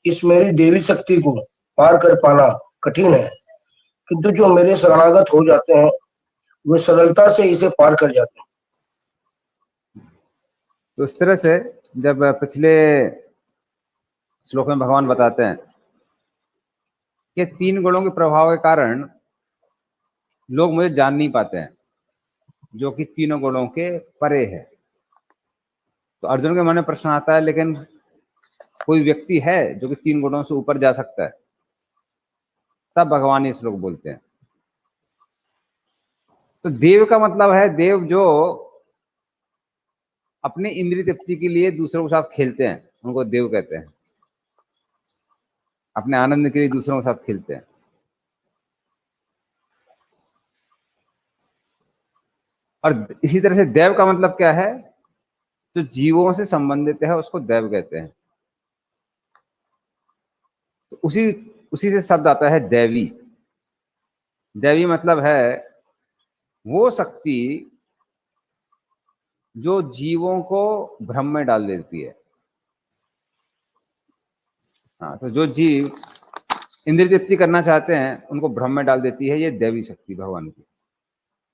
इस मेरी देवी शक्ति को पार कर पाना कठिन है, किंतु जो मेरे शरणागत हो जाते हैं वे सरलता से इसे पार कर जाते हैं। तो इस तरह से जब पिछले श्लोक में भगवान बताते हैं कि 3 गुणों के प्रभाव के कारण लोग मुझे जान नहीं पाते हैं, जो कि तीनों गुणों के परे है। तो अर्जुन के मन में प्रश्न आता है, लेकिन कोई व्यक्ति है जो कि 3 गुणों से ऊपर जा सकता है? तब भगवान ये श्लोक बोलते हैं। तो देव का मतलब है देव जो अपनी इंद्रिय तृप्ति के लिए दूसरों के साथ खेलते हैं, उनको देव कहते हैं। अपने आनंद के लिए दूसरों के साथ खेलते हैं। और इसी तरह से देव का मतलब क्या है? जो जीवों से संबंधित है उसको देव कहते हैं। तो उसी से शब्द आता है दैवी। दैवी मतलब है वो शक्ति जो जीवों को भ्रम में डाल देती है। हाँ, तो जो जीव इंद्रिय तृप्ति करना चाहते हैं उनको भ्रम में डाल देती है, ये दैवी शक्ति भगवान की।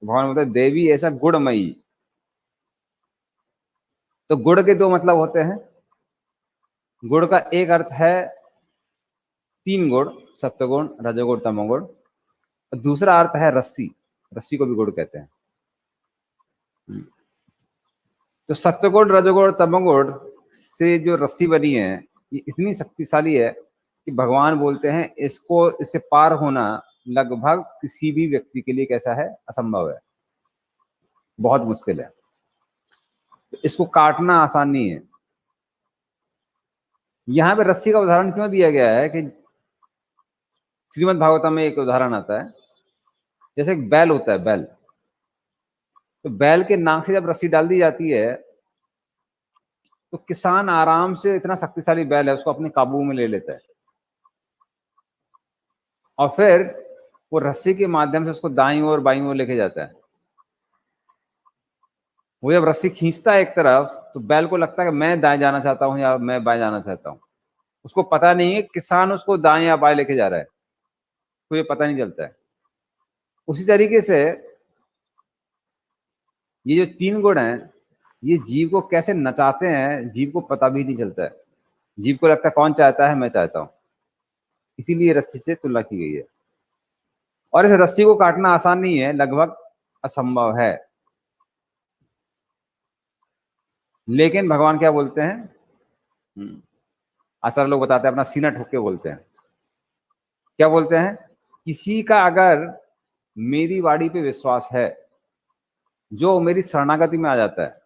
भगवान बोलते हैं देवी ऐसा गुणमयी। तो गुण के 2 मतलब होते हैं। गुण का एक अर्थ है 3 गुण, सत्वगुण, रजोगुण, तमोगुण। और दूसरा अर्थ है रस्सी। रस्सी को भी गुण कहते हैं। तो सत्वगुण, रजोगुण, तमोगुण से जो रस्सी बनी है ये इतनी शक्तिशाली है कि भगवान बोलते हैं इससे पार होना लगभग किसी भी व्यक्ति के लिए कैसा है? असंभव है, बहुत मुश्किल है। तो इसको काटना आसान नहीं है। यहां पे रस्सी का उदाहरण क्यों दिया गया है कि श्रीमद् भागवतम में एक उदाहरण आता है, जैसे एक बैल होता है। बैल, तो बैल के नाक से जब रस्सी डाल दी जाती है तो किसान आराम से, इतना शक्तिशाली बैल है, उसको अपने काबू में ले लेता है और फिर वो रस्सी के माध्यम से उसको दाईं ओर बाईं ओर लेके जाता है। वो जब रस्सी खींचता है एक तरफ तो बैल को लगता है कि मैं दाएं जाना चाहता हूं या मैं बाएं जाना चाहता हूं। उसको पता नहीं है किसान उसको दाएं या बाएं लेके जा रहा है, तो ये पता नहीं चलता है। उसी तरीके से ये जो 3 गुण हैं ये जीव को कैसे नचाते हैं, जीव को पता भी नहीं चलता है। जीव को लगता है कौन चाहता है, मैं चाहता हूं। इसीलिए रस्सी से तुलना की गई है। और इस रस्सी को काटना आसान नहीं है, लगभग असंभव है। लेकिन भगवान क्या बोलते हैं? आचार्य लोग बताते हैं, अपना सीना ठोक के बोलते हैं। क्या बोलते हैं? किसी का अगर मेरी वाणी पे विश्वास है, जो मेरी शरणागति में आ जाता है,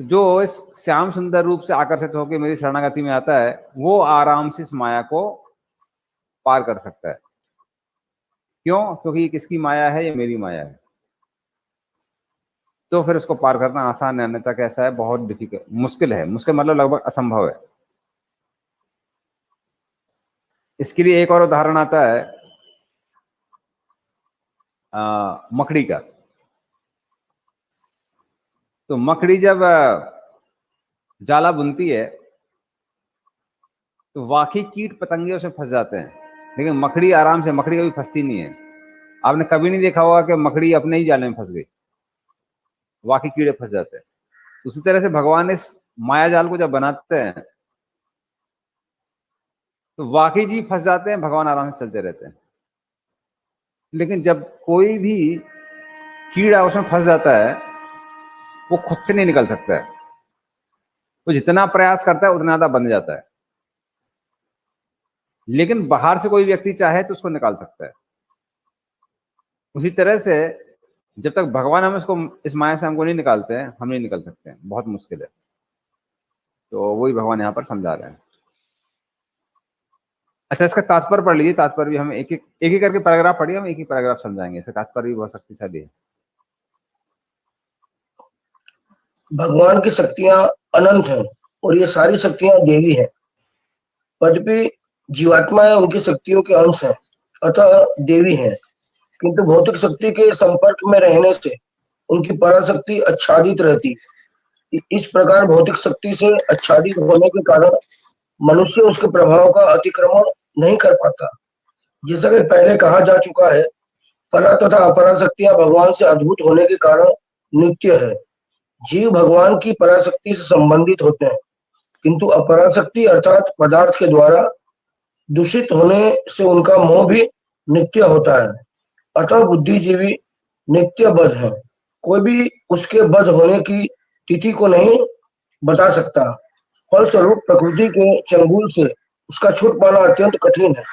तो जो इस श्याम सुंदर रूप से आकर्षित होकर मेरी शरणागति में आता है, वो आराम से इस माया को पार कर सकता है। क्यों? क्योंकि ये किसकी माया है? ये मेरी माया है। तो फिर उसको पार करना आसान है, अन्यथा कैसा है? बहुत डिफिकल्ट, मुश्किल है। मुश्किल मतलब लगभग असंभव है। इसके लिए एक और उदाहरण आता है मकड़ी का। तो मकड़ी जब जाला बुनती है तो बाकी कीट पतंगे उसमें फंस जाते हैं, लेकिन मकड़ी आराम से, मकड़ी कभी फंसती नहीं है। आपने कभी नहीं देखा होगा कि मकड़ी अपने ही जाले में फंस गई, बाकी कीड़े फंस जाते हैं। उसी तरह से भगवान इस माया जाल को जब बनाते हैं तो बाकी जीव फंस जाते हैं, भगवान आराम से चलते रहते हैं। लेकिन जब कोई भी कीड़ा उसमें फंस जाता है वो खुद से नहीं निकल सकता है। वो जितना प्रयास करता है उतना ज्यादा बन जाता है। लेकिन बाहर से कोई व्यक्ति चाहे तो उसको निकाल सकता है। उसी तरह से जब तक भगवान हम इसको, इस माया से हमको नहीं निकालते हैं, हम नहीं निकल सकते हैं, बहुत मुश्किल है। तो वही भगवान यहाँ पर समझा रहे हैं। अच्छा, इसका तात्पर्य पढ़ लीजिए। तात्पर्य भी हम एक एक करके पैराग्राफ पढ़िए, हम एक ही पैराग्राफ समझाएंगे। इसका तात्पर्य भी बहुत शक्तिशाली है। भगवान की शक्तियां अनंत हैं और ये सारी शक्तियां देवी हैं। यद्यपि जीवात्माएं उनकी शक्तियों के अंश हैं, अतः देवी हैं, किंतु भौतिक शक्ति के संपर्क में रहने से उनकी पराशक्ति आच्छादित रहती है। इस प्रकार भौतिक शक्ति से आच्छादित होने के कारण मनुष्य उसके प्रभाव का अतिक्रमण नहीं कर पाता। जैसा कि पहले कहा जा चुका है, परा तथा अपरा शक्तियां भगवान से अद्भुत होने के कारण नित्य है। जीव भगवान की पराशक्ति से संबंधित होते हैं, किंतु अपराशक्ति अर्थात पदार्थ के द्वारा दूषित होने से उनका मोह भी नित्य होता है। अतः बुद्धिजीवी नित्य बद्ध है। कोई भी उसके बद्ध होने की तिथि को नहीं बता सकता। फलस्वरूप प्रकृति के चंगुल से उसका छूट पाना अत्यंत कठिन है।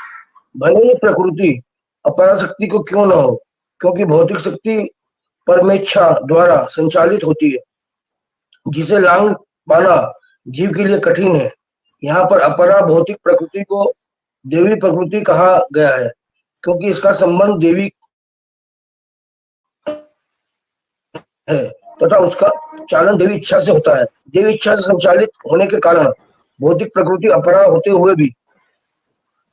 भले ही प्रकृति अपराशक्ति को क्यों न हो, क्योंकि भौतिक शक्ति परमेच्छा द्वारा संचालित होती है, जिसे लांग पाना जीव के लिए कठिन है। यहाँ पर अपरा भौतिक प्रकृति को देवी प्रकृति कहा गया है, क्योंकि इसका संबंध देवी है तथा उसका चालन देवी इच्छा से होता है। देवी इच्छा से संचालित होने के कारण भौतिक प्रकृति अपरा होते हुए भी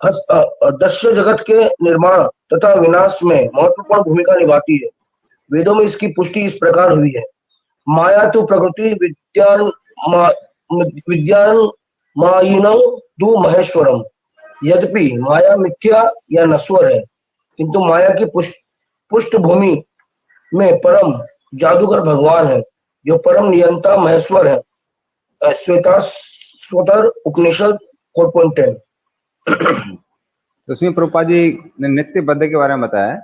दस्य जगत के निर्माण तथा विनाश में महत्वपूर्ण भूमिका निभाती है। वेदों में इसकी पुष्टि इस प्रकार हुई है, माया तो प्रकृति विद्यान मायिनम तु महेश्वरम। यद्यपि माया मिथ्या या नश्वर है, किंतु माया की पृष्ठभूमि में परम जादूगर भगवान है, जो परम नियंता महेश्वर है। श्वेताश्वतर उपनिषद 4.10। तो उसमें प्रभुपाद जी ने नित्य बद्ध के बारे में बताया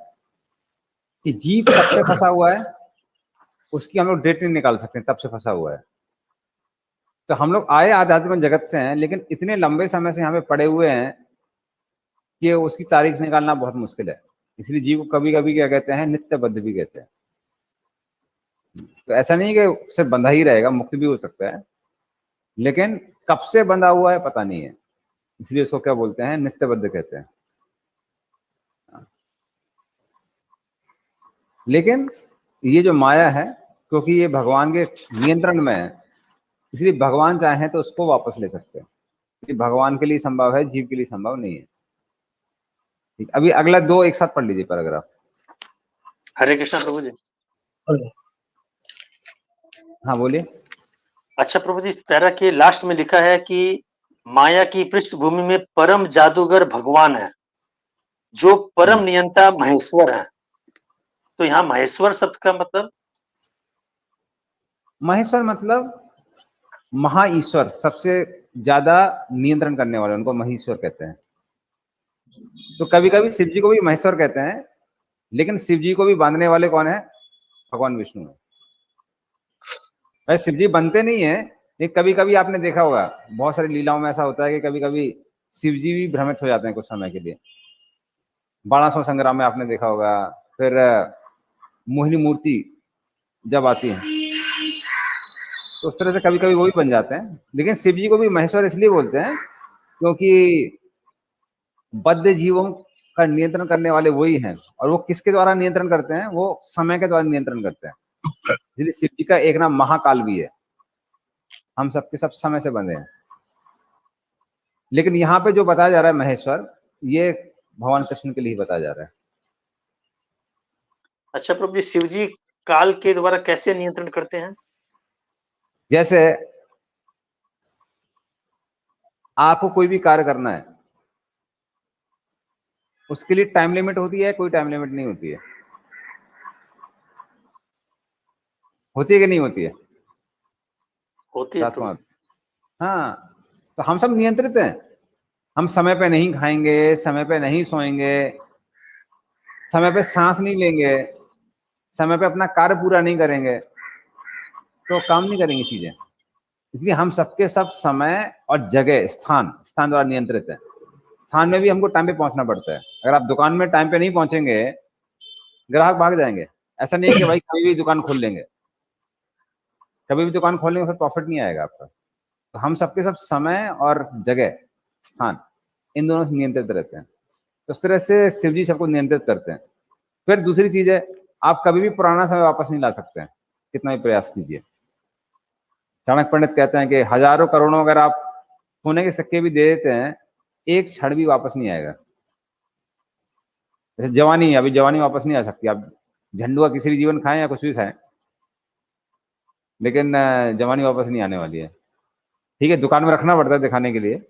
कि जीव तब से फंसा हुआ है, उसकी हम लोग डेट नहीं निकाल सकते, तब से फंसा हुआ है। तो हम लोग आए आध्यात्मिक जगत से हैं, लेकिन इतने लंबे समय से यहाँ पे पड़े हुए हैं कि उसकी तारीख निकालना बहुत मुश्किल है। इसलिए जीव को कभी कभी क्या कहते हैं, नित्य बद्ध भी कहते हैं। तो ऐसा नहीं कि सिर्फ बंधा ही रहेगा, मुक्त भी हो सकता है, लेकिन कब से बंधा हुआ है पता नहीं है, इसलिए उसको क्या बोलते हैं, नित्य बद्ध कहते हैं। लेकिन ये जो माया है, क्योंकि ये भगवान के नियंत्रण में है, इसलिए भगवान चाहें तो उसको वापस ले सकते हैं। क्योंकि भगवान के लिए संभव है, जीव के लिए संभव नहीं है। ठीक, अभी अगला 2 एक साथ पढ़ लीजिए पैराग्राफ। हरे कृष्णा प्रभु जी। हाँ बोलिए। अच्छा प्रभु जी, पैरा के लास्ट में लिखा है कि माया की पृष्ठभूमि में परम जादूगर भगवान है, जो परम नियंता महेश्वर है। तो यहाँ महेश्वर शब्द का मतलब? महेश्वर मतलब महा ईश्वर, सबसे ज्यादा नियंत्रण करने वाले, उनको महेश्वर कहते हैं। तो कभी कभी शिव जी को भी महेश्वर कहते हैं, लेकिन शिव जी को भी बांधने वाले कौन है, भगवान विष्णु है। वैसे शिव जी बनते नहीं है, लेकिन कभी कभी आपने देखा होगा बहुत सारी लीलाओं में ऐसा होता है कि कभी कभी शिव जी भी भ्रमित हो जाते हैं कुछ समय के लिए। बाणासुर संग्राम में आपने देखा होगा, फिर मोहिनी मूर्ति जब आती है तो उस तरह से कभी कभी वो भी बन जाते हैं। लेकिन शिव जी को भी महेश्वर इसलिए बोलते हैं क्योंकि बद्ध जीवों का नियंत्रण करने वाले वही हैं, और वो किसके द्वारा नियंत्रण करते हैं, वो समय के द्वारा नियंत्रण करते हैं। इसलिए शिव जी का एक नाम महाकाल भी है। हम सबके सब समय से बंधे हैं। लेकिन यहाँ पे जो बताया जा रहा है महेश्वर, ये भगवान कृष्ण के लिए बताया जा रहा है। अच्छा प्रभु जी, शिव जी काल के द्वारा कैसे नियंत्रण करते हैं? जैसे आपको कोई भी कार्य करना है, उसके लिए टाइम लिमिट होती है, कोई टाइम लिमिट नहीं होती है। होती है कि नहीं होती है? होती है तो। हाँ, तो हम सब नियंत्रित हैं। हम समय पे नहीं खाएंगे, समय पे नहीं सोएंगे, समय पे सांस नहीं लेंगे, समय पे अपना कार्य पूरा नहीं करेंगे, तो काम नहीं करेंगे चीजें। इसलिए हम सबके सब समय और जगह, स्थान द्वारा नियंत्रित है। स्थान में भी हमको टाइम पे पहुंचना पड़ता है। अगर आप दुकान में टाइम पे नहीं पहुंचेंगे, ग्राहक भाग जाएंगे। ऐसा नहीं है कि भाई कभी भी दुकान खोल लेंगे, कभी भी दुकान खोलेंगे फिर प्रॉफिट नहीं आएगा आपका। तो हम सबके सब समय और जगह, स्थान, इन दोनों से नियंत्रित रहते हैं। तो इस तरह से शिव जी सबको नियंत्रित करते हैं। फिर दूसरी चीज है, आप कभी भी पुराना समय वापस नहीं ला सकते हैं, कितना भी प्रयास कीजिए। चाणक्य पंडित कहते हैं कि हजारों करोड़ों अगर आप सोने के सिक्के भी दे देते हैं, एक क्षण भी वापस नहीं आएगा। जैसे जवानी है, अभी जवानी वापस नहीं आ सकती। आप झंडुआ किसी भी जीवन खाएं या कुछ भी खाएं, लेकिन जवानी वापस नहीं आने वाली है। ठीक है, दुकान में रखना पड़ता है दिखाने के लिए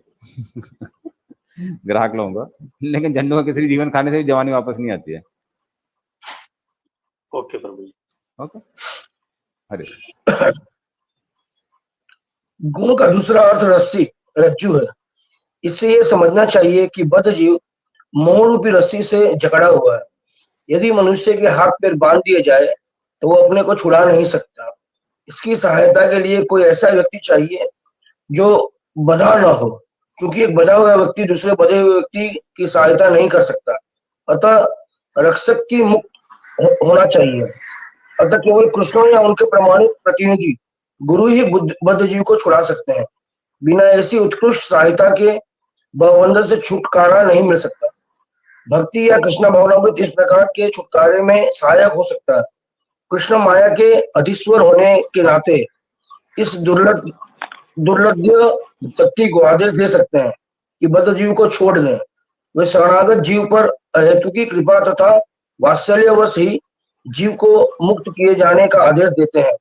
ग्राहक लोगों को, लेकिन झंडू का केसरी जीवन खाने से भी जवानी वापस नहीं आती है। ओके प्रभु जी। ओके, अरे गुण का दूसरा अर्थ रस्सी, रज्जु है। इससे ये समझना चाहिए कि बद्ध जीव मोह रूपी रस्सी से जकड़ा हुआ है। यदि मनुष्य के हाथ पैर बांध दिए जाए तो वो अपने को छुड़ा नहीं सकता। इसकी सहायता के लिए कोई ऐसा व्यक्ति चाहिए जो बंधा न हो, क्योंकि एक बंधा हुआ व्यक्ति दूसरे बंधे हुए व्यक्ति की सहायता नहीं कर सकता। अतः रक्षक की मुक्त होना चाहिए। अतः केवल कृष्ण या उनके प्रमाणित प्रतिनिधि गुरु ही बद्ध जीव को छुड़ा सकते हैं। बिना ऐसी उत्कृष्ट सहायता के भवबंधन से छुटकारा नहीं मिल सकता। भक्ति या कृष्ण भावनामृत इस प्रकार के छुटकारे में सहायक हो सकता है। कृष्ण माया के अधीश्वर होने के नाते इस दुर्लभ शक्ति को आदेश दे सकते हैं कि बद्ध जीव को छोड़ दें। वे शरणागत जीव पर अहेतु की कृपा तथा वात्सल्यवश ही जीव को मुक्त किए जाने का आदेश देते हैं,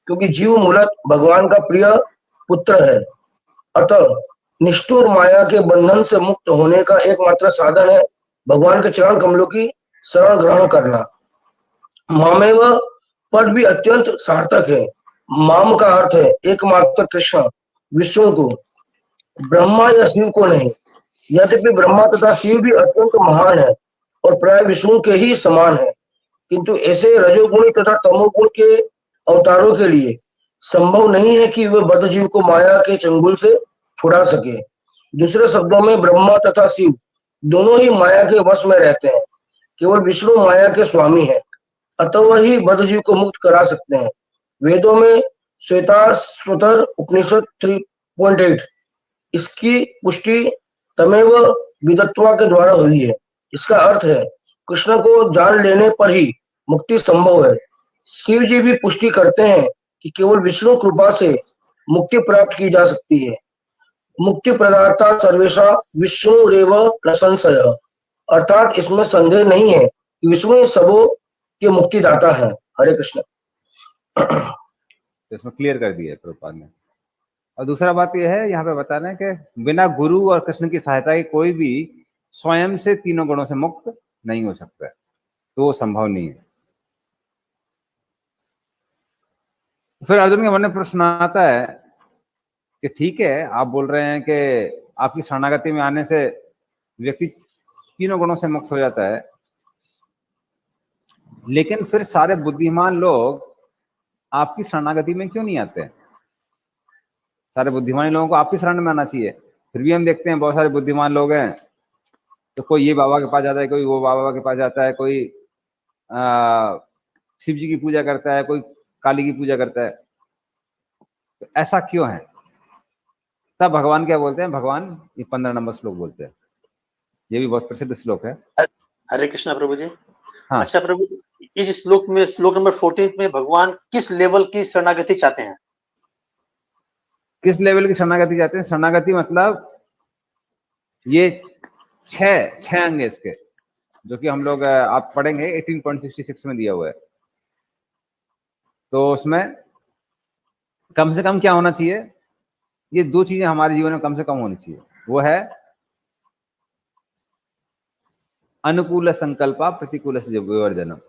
क्योंकि जीव मूलतः भगवान का प्रिय पुत्र है। अतः निष्ठुर माया के बंधन से मुक्त होने का एकमात्र साधन है भगवान के चरण कमलों की शरण ग्रहण करना। मामेव पद भी अत्यंत सार्थक है। माम का अर्थ है एकमात्र कृष्ण, विष्णु को, ब्रह्मा या शिव को नहीं। यद्यपि ब्रह्मा तथा शिव भी अत्यंत महान है और प्राय विष्णु के ही समान है, किंतु ऐसे रजोगुणी तथा तमोगुण के अवतारों के लिए संभव नहीं है कि वे बद्ध जीव को माया के चंगुल से छुड़ा सके। दूसरे शब्दों में ब्रह्मा तथा शिव दोनों ही माया के वश में रहते हैं। केवल विष्णु माया के स्वामी हैं, अतः वही बद्ध जीव को मुक्त करा सकते हैं। वेदों में श्वेताश्वतर उपनिषद 3.8 इसकी पुष्टि तमेव विदत्वा के द्वारा हुई है। इसका अर्थ है कृष्ण को जान लेने पर ही मुक्ति संभव है। शिव जी भी पुष्टि करते हैं कि केवल विष्णु कृपा से मुक्ति प्राप्त की जा सकती है। मुक्ति प्रदाता सर्वेशा विष्णु रेव न संशय, अर्थात इसमें संदेह नहीं है कि विष्णु सबों के मुक्तिदाता है। हरे कृष्ण। तो इसमें क्लियर कर दिया है प्रभुपाद ने। और दूसरा बात यह है, यहाँ पे बता रहे हैं कि बिना गुरु और कृष्ण की सहायता के कोई भी स्वयं से तीनों गुणों से मुक्त नहीं हो सकता है, तो वो संभव नहीं है। फिर अर्जुन के मन में प्रश्न आता है कि ठीक है, आप बोल रहे हैं कि आपकी शरणागति में आने से व्यक्ति तीनों गुणों से मुक्त हो जाता है, लेकिन फिर सारे बुद्धिमान लोग आपकी शरणागति में क्यों नहीं आते हैं? सारे बुद्धिमान लोगों को आपकी शरण में आना चाहिए। फिर भी हम देखते हैं बहुत सारे बुद्धिमान लोग हैं, तो कोई ये बाबा के पास जाता है, कोई वो बाबा के पास जाता है, कोई शिव जी की पूजा करता है, कोई काली की पूजा करता है। तो ऐसा क्यों है? तब भगवान क्या बोलते हैं? भगवान ये 15 नंबर श्लोक बोलते हैं। ये भी बहुत प्रसिद्ध श्लोक है। हरे कृष्णा प्रभु जी। हाँ। अच्छा प्रभु, इस श्लोक में, श्लोक नंबर 14 में भगवान किस लेवल की शरणागति चाहते हैं? किस लेवल की शरणागति चाहते हैं? शरणागति मतलब ये छह अंग है इसके, जो कि हम लोग आप पढ़ेंगे 18.66 में दिया हुआ है। तो उसमें कम से कम क्या होना चाहिए? ये दो चीजें हमारे जीवन में कम से कम होनी चाहिए। वो है अनुकूल संकल्पा प्रतिकूल से विवर्जनम।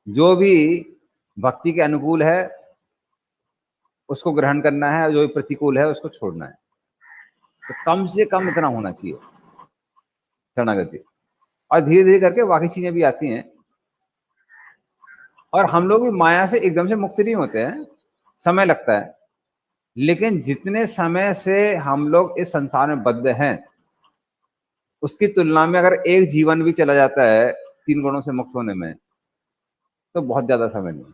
जो भी भक्ति के अनुकूल है उसको ग्रहण करना है, और जो भी प्रतिकूल है उसको छोड़ना है। तो कम से कम इतना होना चाहिए शरणागति। और धीरे धीरे करके बाकी चीजें भी आती हैं। और हम लोग भी माया से एकदम से मुक्त नहीं होते हैं, समय लगता है। लेकिन जितने समय से हम लोग इस संसार में बद्ध हैं, उसकी तुलना में अगर एक जीवन भी चला जाता है तीन गुणों से मुक्त होने में, तो बहुत ज्यादा समय नहीं।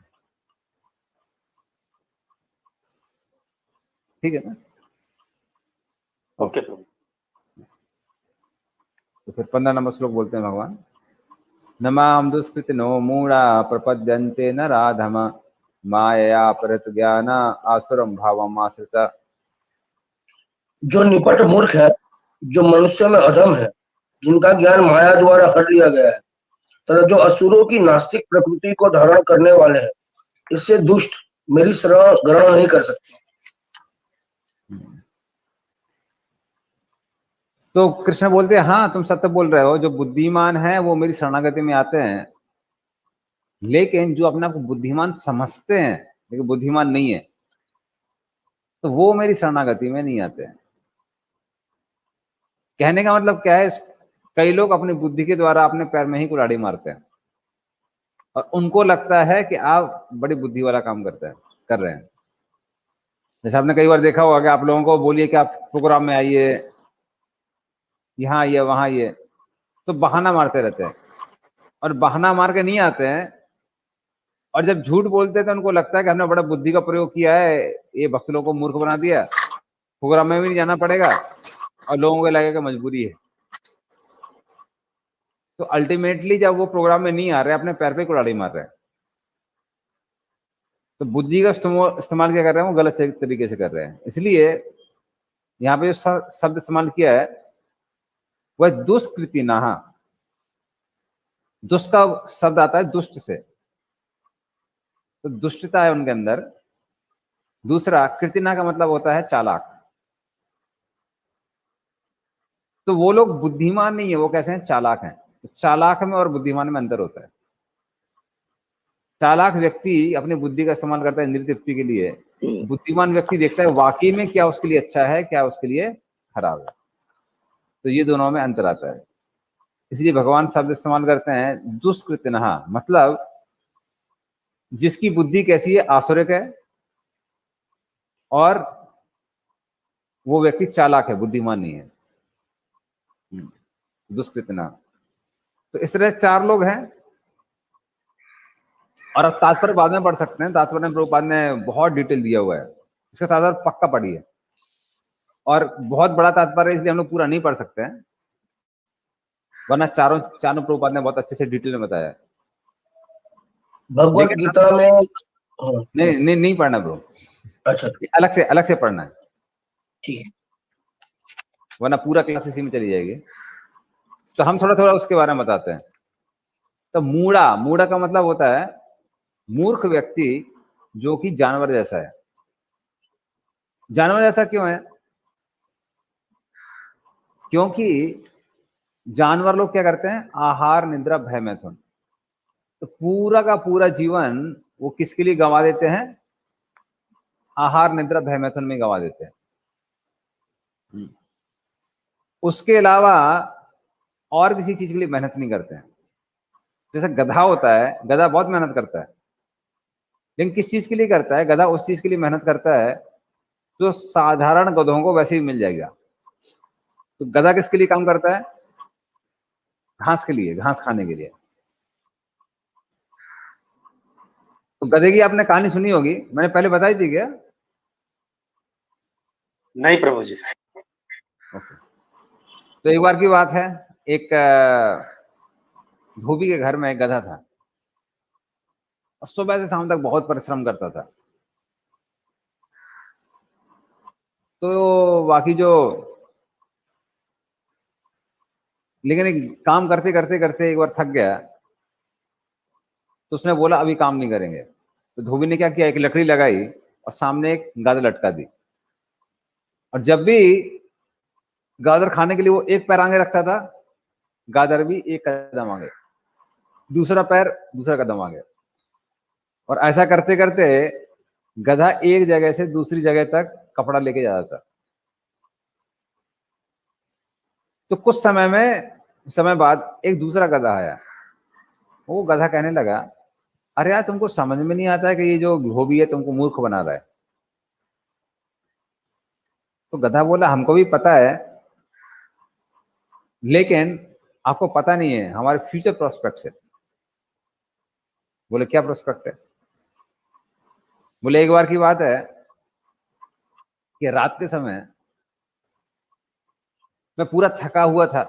ठीक है ना? ओके प्रभु। तो फिर 15 नंबर श्लोक बोलते हैं भगवान, नमाम दुष्कृत नो मूढ़ा प्रपद्यन्ते न राधम माया परत ज्ञान आसुरम भावम आश्रिता। जो निपट मूर्ख है, जो मनुष्य में अधम है, जिनका ज्ञान माया द्वारा हट लिया गया है, तथा जो असुरों की नास्तिक प्रकृति को धारण करने वाले हैं, इससे दुष्ट मेरी शरण ग्रहण नहीं कर सकते। तो कृष्ण बोलते हैं हाँ तुम सत्य बोल रहे हो, जो बुद्धिमान है वो मेरी शरणागति में आते हैं, लेकिन जो अपने आप को बुद्धिमान समझते हैं लेकिन बुद्धिमान नहीं है, तो वो मेरी शरणागति में नहीं आते हैं। कहने का मतलब क्या है, कई लोग अपनी बुद्धि के द्वारा अपने पैर में ही कुल्हाड़ी मारते हैं और उनको लगता है कि आप बड़ी बुद्धि वाला काम कर रहे हैं। जैसे आपने कई बार देखा होगा कि आप लोगों को बोलिए कि आप प्रोग्राम में आइए, यहाँ आइए वहां आइए, तो बहाना मारते रहते हैं और बहाना मार के नहीं आते हैं, और जब झूठ बोलते हैं तो उनको लगता है कि हमने बड़ा बुद्धि का प्रयोग किया है, ये भक्त लोगों को मूर्ख बना दिया, प्रोग्राम में भी नहीं जाना पड़ेगा और लोगों को लगेगा मजबूरी है। तो अल्टीमेटली जब वो प्रोग्राम में नहीं आ रहे, अपने पैर पे कुल्हाड़ी मार रहे हैं। तो बुद्धि का इस्तेमाल क्या कर रहे हैं, वो गलत तरीके से कर रहे हैं। इसलिए यहाँ पे जो शब्द इस्तेमाल किया है वह दुष्कृति नाहा, दुष्ट का शब्द आता है दुष्ट से, तो दुष्टता है उनके अंदर। दूसरा कृतिना का मतलब होता है चालाक। तो वो लोग बुद्धिमान नहीं है, वो कैसे हैं, चालाक हैं। तो चालाक में और बुद्धिमान में अंतर होता है। चालाक व्यक्ति अपनी बुद्धि का इस्तेमाल करता है इंद्रिय तृप्ति के लिए, बुद्धिमान व्यक्ति देखता है वाकई में क्या उसके लिए अच्छा है, क्या उसके लिए खराब है। तो ये दोनों में अंतर आता है। इसलिए भगवान शब्द इस्तेमाल करते हैं दुष्कृतिनः, मतलब जिसकी बुद्धि कैसी है, आसुरिक है, और वो व्यक्ति चालाक है, बुद्धिमान नहीं है, दुष्कृतिनः। तो इस तरह 4 लोग हैं। और अब तात्पर्य बाद में पढ़ सकते हैं, तात्पर्य में प्रभुपाद ने बहुत डिटेल दिया हुआ है, इसका तात्पर्य पक्का पढ़िए। और बहुत बड़ा तात्पर्य इसलिए हम लोग पूरा नहीं पढ़ सकते हैं, वरना चारों प्रभुपाद ने बहुत अच्छे से डिटेल में बताया है। भगवत गीता में नहीं पढ़ना ब्रो, अच्छा अलग से पढ़ना है, ठीक है, वरना पूरा क्लास इसी में चली जाएगी। तो हम थोड़ा उसके बारे में बताते हैं। तो मूढ़ा का मतलब होता है मूर्ख व्यक्ति, जो कि जानवर जैसा है। जानवर जैसा क्यों है? क्योंकि जानवर लोग क्या करते हैं, आहार निद्रा भय मैथुन, तो पूरा का पूरा जीवन वो किसके लिए गंवा देते हैं, आहार निद्रा भय मैथुन में गंवा देते हैं। उसके अलावा और किसी चीज के लिए मेहनत नहीं करते हैं। जैसे गधा होता है, गधा बहुत मेहनत करता है, लेकिन किस चीज के लिए करता है, गधा उस चीज के लिए मेहनत करता है जो साधारण गधों को वैसे ही मिल जाएगा। तो गधा किसके लिए काम करता है, घास के लिए, घास खाने के लिए। तो गधे की आपने कहानी सुनी होगी, मैंने पहले बताई थी क्या? नहीं प्रभु जी। ओके। तो एक बार की बात है, एक धोबी के घर में एक गधा था और सुबह से शाम तक बहुत परिश्रम करता था। तो बाकी जो, लेकिन एक काम करते करते एक बार थक गया, तो उसने बोला अभी काम नहीं करेंगे। तो धोबी ने क्या किया, एक लकड़ी लगाई और सामने एक गाजर लटका दी, और जब भी गाजर खाने के लिए वो एक पैर आगे रखता था, गाजर भी एक कदम आगे, दूसरा पैर दूसरा कदम आगे, और ऐसा करते करते गधा एक जगह से दूसरी जगह तक कपड़ा लेके जाता था। तो कुछ समय बाद एक दूसरा गधा आया। वो गधा कहने लगा, अरे यार तुमको समझ में नहीं आता है कि ये जो धोबी है तुमको मूर्ख बना रहा है? तो गधा बोला, हमको भी पता है, लेकिन आपको पता नहीं है हमारे फ्यूचर प्रोस्पेक्ट से। बोले क्या प्रोस्पेक्ट है? बोले एक बार की बात है कि रात के समय मैं पूरा थका हुआ था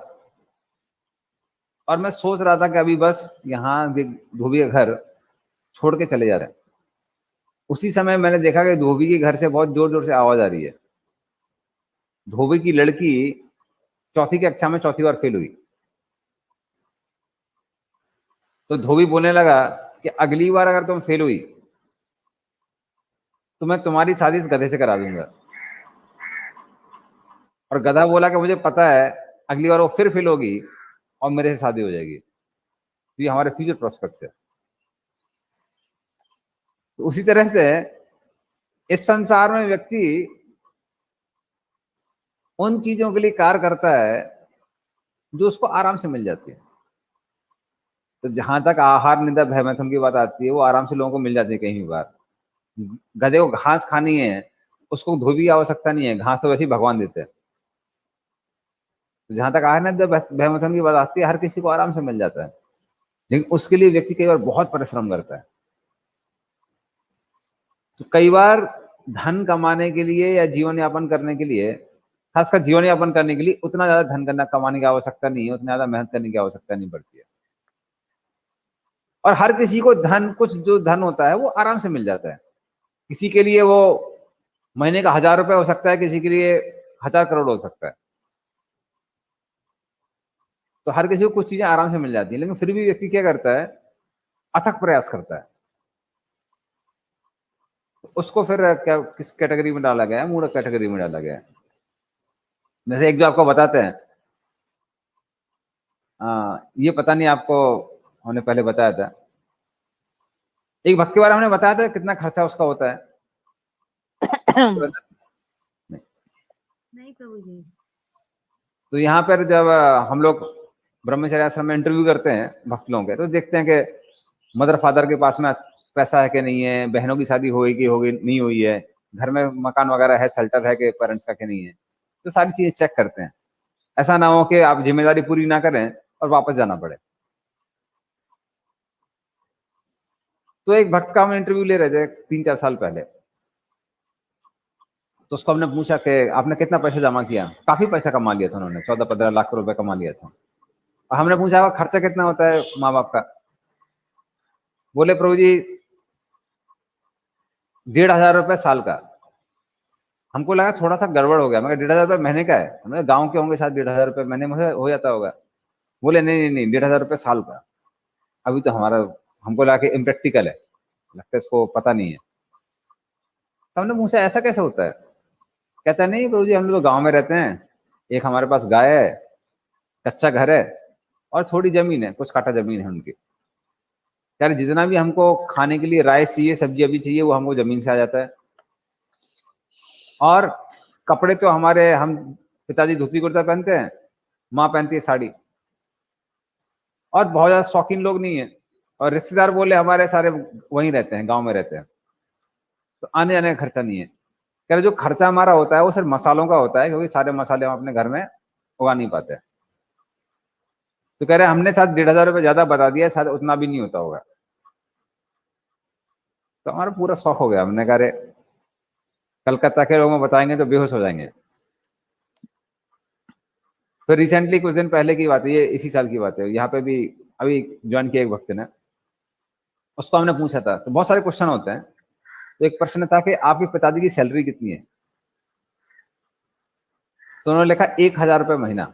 और मैं सोच रहा था कि अभी बस यहाँ धोबी का घर छोड़ के चले जा रहे हैं। उसी समय मैंने देखा कि धोबी के घर से बहुत जोर जोर से आवाज आ रही है। धोबी की लड़की 4वीं कक्षा में 4थी बार फेल हुई। तो धोबी बोलने लगा कि अगली बार अगर तुम फेल हुई तो मैं तुम्हारी शादी इस गधे से करा दूंगा। और गधा बोला कि मुझे पता है अगली बार वो फिर फेल होगी और मेरे से शादी हो जाएगी। तो ये हमारे फ्यूचर प्रोस्पेक्ट्स है। तो उसी तरह से इस संसार में व्यक्ति उन चीजों के लिए कार्य करता है जो उसको आराम से मिल जाती है। तो जहां तक आहार निद्रा भय मैथुन की बात आती है, वो आराम से लोगों को मिल जाती है कहीं भी बार। गधे को घास खानी है, उसको धोबी की आवश्यकता नहीं है, घास तो वैसे ही भगवान देते हैं। तो जहां तक आहार निद्रा भय मैथुन की बात आती है, हर किसी को आराम से मिल जाता है, लेकिन उसके लिए व्यक्ति कई बार बहुत परिश्रम करता है। तो कई बार धन कमाने के लिए या जीवन यापन करने के लिए, खासकर जीवन यापन करने के लिए, उतना ज्यादा धन करना कमाने की आवश्यकता नहीं है, उतना ज्यादा मेहनत करने की आवश्यकता नहीं पड़ती है। और हर किसी को धन, कुछ जो धन होता है वो आराम से मिल जाता है। किसी के लिए वो महीने का 1000 रुपए हो सकता है, किसी के लिए 1000 करोड़ हो सकता है। तो हर किसी को कुछ चीजें आराम से मिल जाती है, लेकिन फिर भी व्यक्ति क्या करता है, अथक प्रयास करता है। उसको फिर क्या, किस कैटेगरी में डाला गया है? मूढ़ कैटेगरी में डाला गया है। जैसे एक जो आपको बताते हैं, ये पता नहीं आपको हमने पहले बताया था, एक भक्त के बारे में हमने बताया था कितना खर्चा उसका होता है। नहीं, नहीं प्रभु जी। तो यहाँ पर जब हम लोग ब्रह्मचर्य आश्रम में इंटरव्यू करते हैं भक्त लोगों के, तो देखते हैं कि मदर फादर के पास में पैसा है कि नहीं है, बहनों की शादी हुई कि होगी नहीं हुई है, घर में मकान वगैरह है, शेल्टर है कि पेरेंट्स का कि नहीं है। तो सारी चीजें चेक करते हैं, ऐसा ना हो कि आप जिम्मेदारी पूरी ना करें और वापस जाना पड़े। तो एक भक्त का हम इंटरव्यू ले रहे थे 3-4 साल पहले। तो उसको हमने पूछा कि आपने कितना पैसा जमा किया। काफी पैसा कमा लिया था उन्होंने, 14-15 लाख रुपए कमा लिया था। और हमने पूछा खर्चा कितना होता है माँ बाप का। बोले प्रभु जी 1,500 रुपए साल का। हमको लगा थोड़ा सा गड़बड़ हो गया। मैं 1,500 रुपए महीने का है, हमने गाँव के होंगे शायद 1,500 रुपए महीने में हो जाता होगा। बोले नहीं नहीं नहीं, 1,500 रुपए साल का। अभी तो हमको लगा कि इम्प्रैक्टिकल है, लगता है इसको पता नहीं है। तो हमने पूछा ऐसा कैसे होता है। कहता है नहीं प्रभु जी, हम लोग गाँव में रहते हैं, एक हमारे पास गाय है, कच्चा घर है और थोड़ी जमीन है, कुछ काटा जमीन है उनकी। यार जितना भी हमको खाने के लिए राइस चाहिए, सब्जी अभी चाहिए, वो हमको जमीन से आ जाता है। और कपड़े तो हम पिताजी धोती कुर्ता पहनते हैं, माँ पहनती है साड़ी। और बहुत ज्यादा शौकीन लोग नहीं है। और रिश्तेदार बोले हमारे सारे वहीं रहते हैं, गांव में रहते हैं, तो आने जाने का खर्चा नहीं है। कह रहे जो खर्चा हमारा होता है वो सिर्फ मसालों का होता है, क्योंकि सारे मसाले हम अपने घर में उगा नहीं पाते। तो कह रहे हमने शायद 1,500 रुपये ज्यादा बता दिया, शायद उतना भी नहीं होता होगा। तो हमारा पूरा शौक हो गया। हमने कहा अरे कलकत्ता के लोगों को बताएंगे तो बेहोश हो जाएंगे। तो रिसेंटली कुछ दिन पहले की बात है, ये इसी साल की बात है, यहाँ पे भी अभी ज्वाइन किया एक भक्त ने। उसको हमने पूछा था, तो बहुत सारे क्वेश्चन होते हैं। तो एक प्रश्न था कि आपके पिताजी की सैलरी कितनी है। तो उन्होंने लिखा 1,000 रुपये महीना।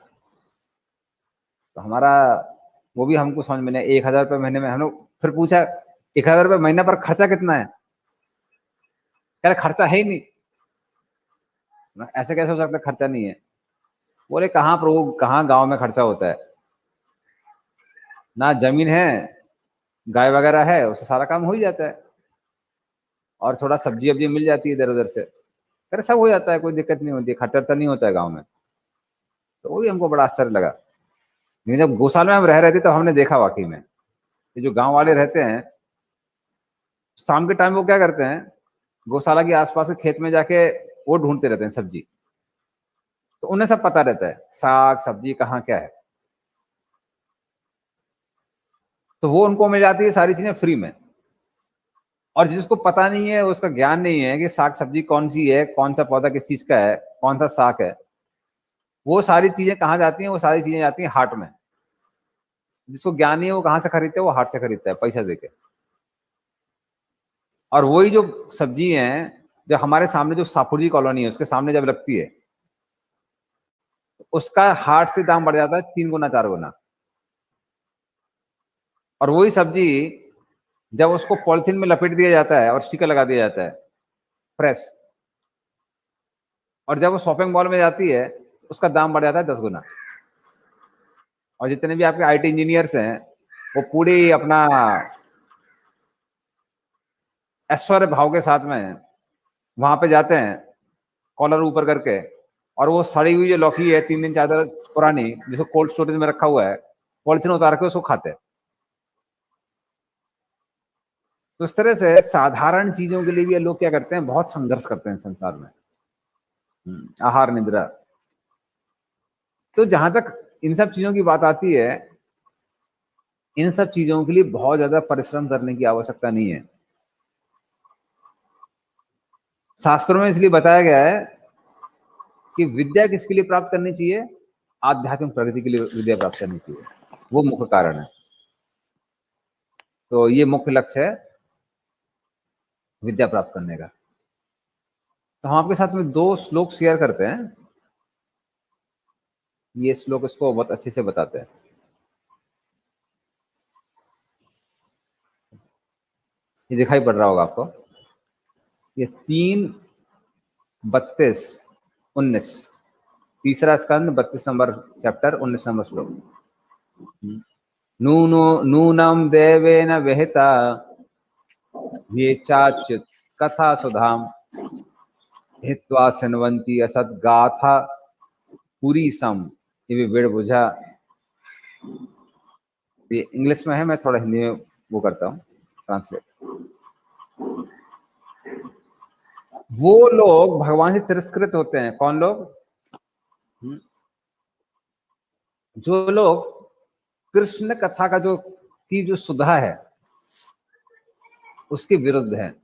तो हमारा वो भी हमको समझ में नहीं, 1,000 रुपये महीने में। हम लोग फिर पूछा 1,000 रुपये महीना पर खर्चा कितना है। कह रहे खर्चा है ही नहीं। ऐसे कैसे हो सकता है खर्चा नहीं है। बोले कहाँ प्रभु, कहाँ गांव में खर्चा होता है, ना जमीन है, गाय वगैरह है, उससे सारा काम हो ही जाता है, और थोड़ा सब्जी वब्जी मिल जाती है इधर उधर से। अरे सब हो जाता है, कोई दिक्कत नहीं होती है, खर्चा नहीं होता है गाँव में। तो वो भी हमको बड़ा आश्चर्य लगा। लेकिन जब गौशाला में हम रह रहे थे तो हमने देखा वाकई में, ये जो गांव वाले रहते हैं, शाम के टाइम वो क्या करते हैं, गौशाला के आसपास के खेत में जाके वो ढूंढते रहते हैं सब्जी। तो उन्हें सब पता रहता है साग सब्जी कहाँ क्या है, तो वो उनको मिल जाती है सारी चीजें फ्री में। और जिसको पता नहीं है, उसका ज्ञान नहीं है कि साग सब्जी कौन सी है, कौन सा पौधा किस चीज का है, कौन सा साग है, वो सारी चीजें कहाँ जाती हैं, वो सारी चीजें जाती हैं हाट में। जिसको ज्ञान नहीं है वो कहाँ से खरीदते हैं, वो हाट से खरीदता है पैसा देके। और वही जो सब्जी है, जो हमारे सामने जो सापुरी कॉलोनी है उसके सामने जब लगती है, उसका हाट से दाम बढ़ जाता है 3 गुना 4 गुना। और वही सब्जी जब उसको पॉलिथीन में लपेट दिया जाता है और स्टिकर लगा दिया जाता है, प्रेस, और जब वो शॉपिंग मॉल में जाती है उसका दाम बढ़ जाता है 10 गुना। और जितने भी आपके आईटी इंजीनियर्स हैं वो पूरी अपना ऐश्वर्य भाव के साथ में वहां पे जाते हैं कॉलर ऊपर करके, और वो सड़ी हुई जो लौकी है 3 दिन 4 दिन पुरानी, जिसको कोल्ड स्टोरेज में रखा हुआ है, पॉलिथीन उतार के उसको खाते हैं। तो इस तरह से साधारण चीजों के लिए भी ये लोग क्या करते हैं, बहुत संघर्ष करते हैं संसार में। आहार निद्रा। तो जहां तक इन सब चीजों की बात आती है, इन सब चीजों के लिए बहुत ज्यादा परिश्रम करने की आवश्यकता नहीं है। शास्त्रों में इसलिए बताया गया है कि विद्या किसके लिए प्राप्त करनी चाहिए, आध्यात्मिक प्रगति के लिए विद्या प्राप्त करनी चाहिए, वो मुख्य कारण है। तो ये मुख्य लक्ष्य है विद्या प्राप्त करने का। तो हम आपके साथ में 2 श्लोक शेयर करते हैं। ये श्लोक इसको बहुत अच्छे से बताते हैं। ये दिखाई पड़ रहा होगा आपको, ये 3:32-19, तीसरा स्कंद 32 नंबर चैप्टर 19 नंबर श्लोक। नूनम देवेन विहिता ये चाच्युत कथा सुधाम हित्वा शृण्वन्ति असद गाथा पूरी सम ये वेड़ बुझा। ये इंग्लिश में है, मैं थोड़ा हिंदी में वो करता हूँ ट्रांसलेट। वो लोग भगवान से तिरस्कृत होते हैं। कौन लोग? जो लोग कृष्ण कथा का जो सुधा है उसके विरुद्ध है।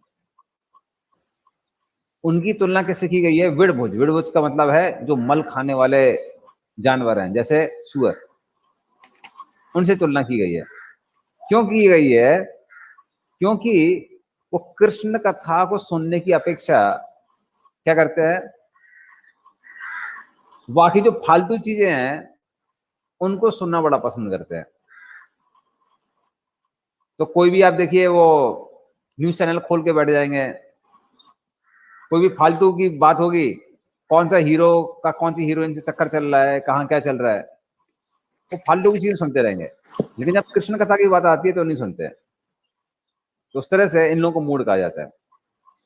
उनकी तुलना किससे की गई है? विड़भुज। विड़भुज का मतलब है जो मल खाने वाले जानवर हैं, जैसे सुअर, उनसे तुलना की गई है। क्यों की गई है? क्योंकि वो कृष्ण कथा को सुनने की अपेक्षा क्या करते हैं, बाकी जो फालतू चीजें हैं उनको सुनना बड़ा पसंद करते हैं। तो कोई भी आप देखिए, वो न्यूज चैनल खोल के बैठ जाएंगे, कोई भी फालतू की बात होगी, कौन सा हीरो का कौन सी हीरोइन से चक्कर चल रहा है, कहाँ क्या चल रहा है, वो फालतू की चीजें सुनते रहेंगे। लेकिन जब कृष्ण कथा की बात आती है तो नहीं सुनते। तो उस तरह से इन लोगों को मूड कहा जाता है।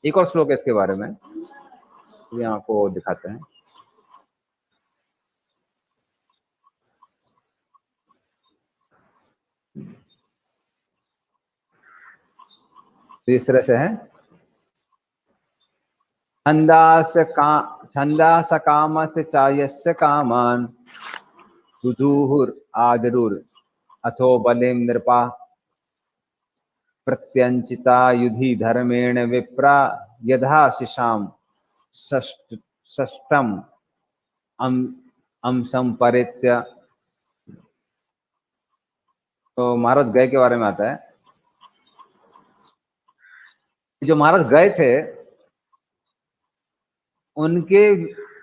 एक और श्लोक है इसके बारे में, ये आपको दिखाते हैं। तो इस तरह से है, छंदास काम से चायस्य कामान सुदूहुर आदरुर अथो बलिम नृपा प्रत्यंचिता युधि धर्मेण विप्रा यथा शिशाम षष्टम संपरित्य। तो महाराज गए के बारे में आता है। जो महाराज गए थे उनके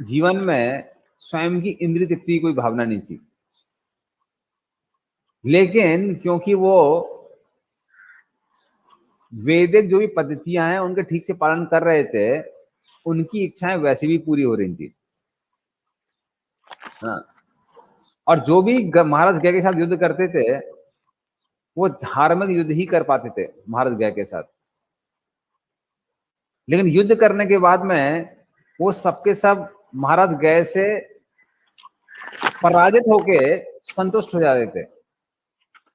जीवन में स्वयं की इंद्रिय तृप्ति की कोई भावना नहीं थी, लेकिन क्योंकि वो वैदिक जो भी पद्धतियां हैं उनके ठीक से पालन कर रहे थे, उनकी इच्छाएं वैसे भी पूरी हो रही थी। हाँ। और जो भी महाराज गय के साथ युद्ध करते थे वो धार्मिक युद्ध ही कर पाते थे महाराज गय के साथ। लेकिन युद्ध करने के बाद में वो सबके सब महाराज गय से पराजित होके संतुष्ट हो जाते थे,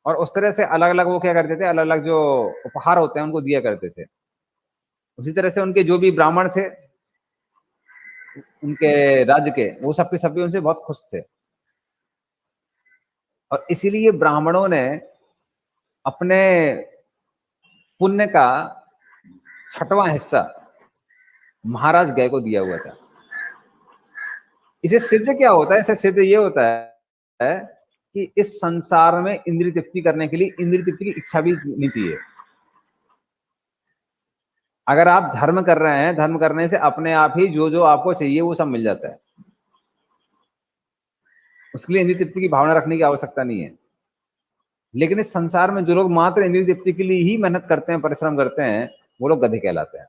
और उस तरह से अलग अलग वो क्या करते थे, अलग अलग जो उपहार होते हैं उनको दिया करते थे। उसी तरह से उनके जो भी ब्राह्मण थे उनके राज्य के, वो सबके सब भी उनसे बहुत खुश थे। और इसीलिए ब्राह्मणों ने अपने पुण्य का 6वां हिस्सा महाराज गय को दिया हुआ था। इसे सिद्ध क्या होता है? इसे सिद्ध ये होता है कि इस संसार में इंद्रिय तृप्ति करने के लिए इंद्रिय तृप्ति की इच्छा भी नहीं चाहिए। अगर आप धर्म कर रहे हैं, धर्म करने से अपने आप ही जो जो आपको चाहिए वो सब मिल जाता है। उसके लिए इंद्रिय तृप्ति की भावना रखने की आवश्यकता नहीं है। लेकिन इस संसार में जो लोग मात्र इंद्रिय तृप्ति के लिए ही मेहनत करते हैं, परिश्रम करते हैं, वो लोग गधे कहलाते हैं।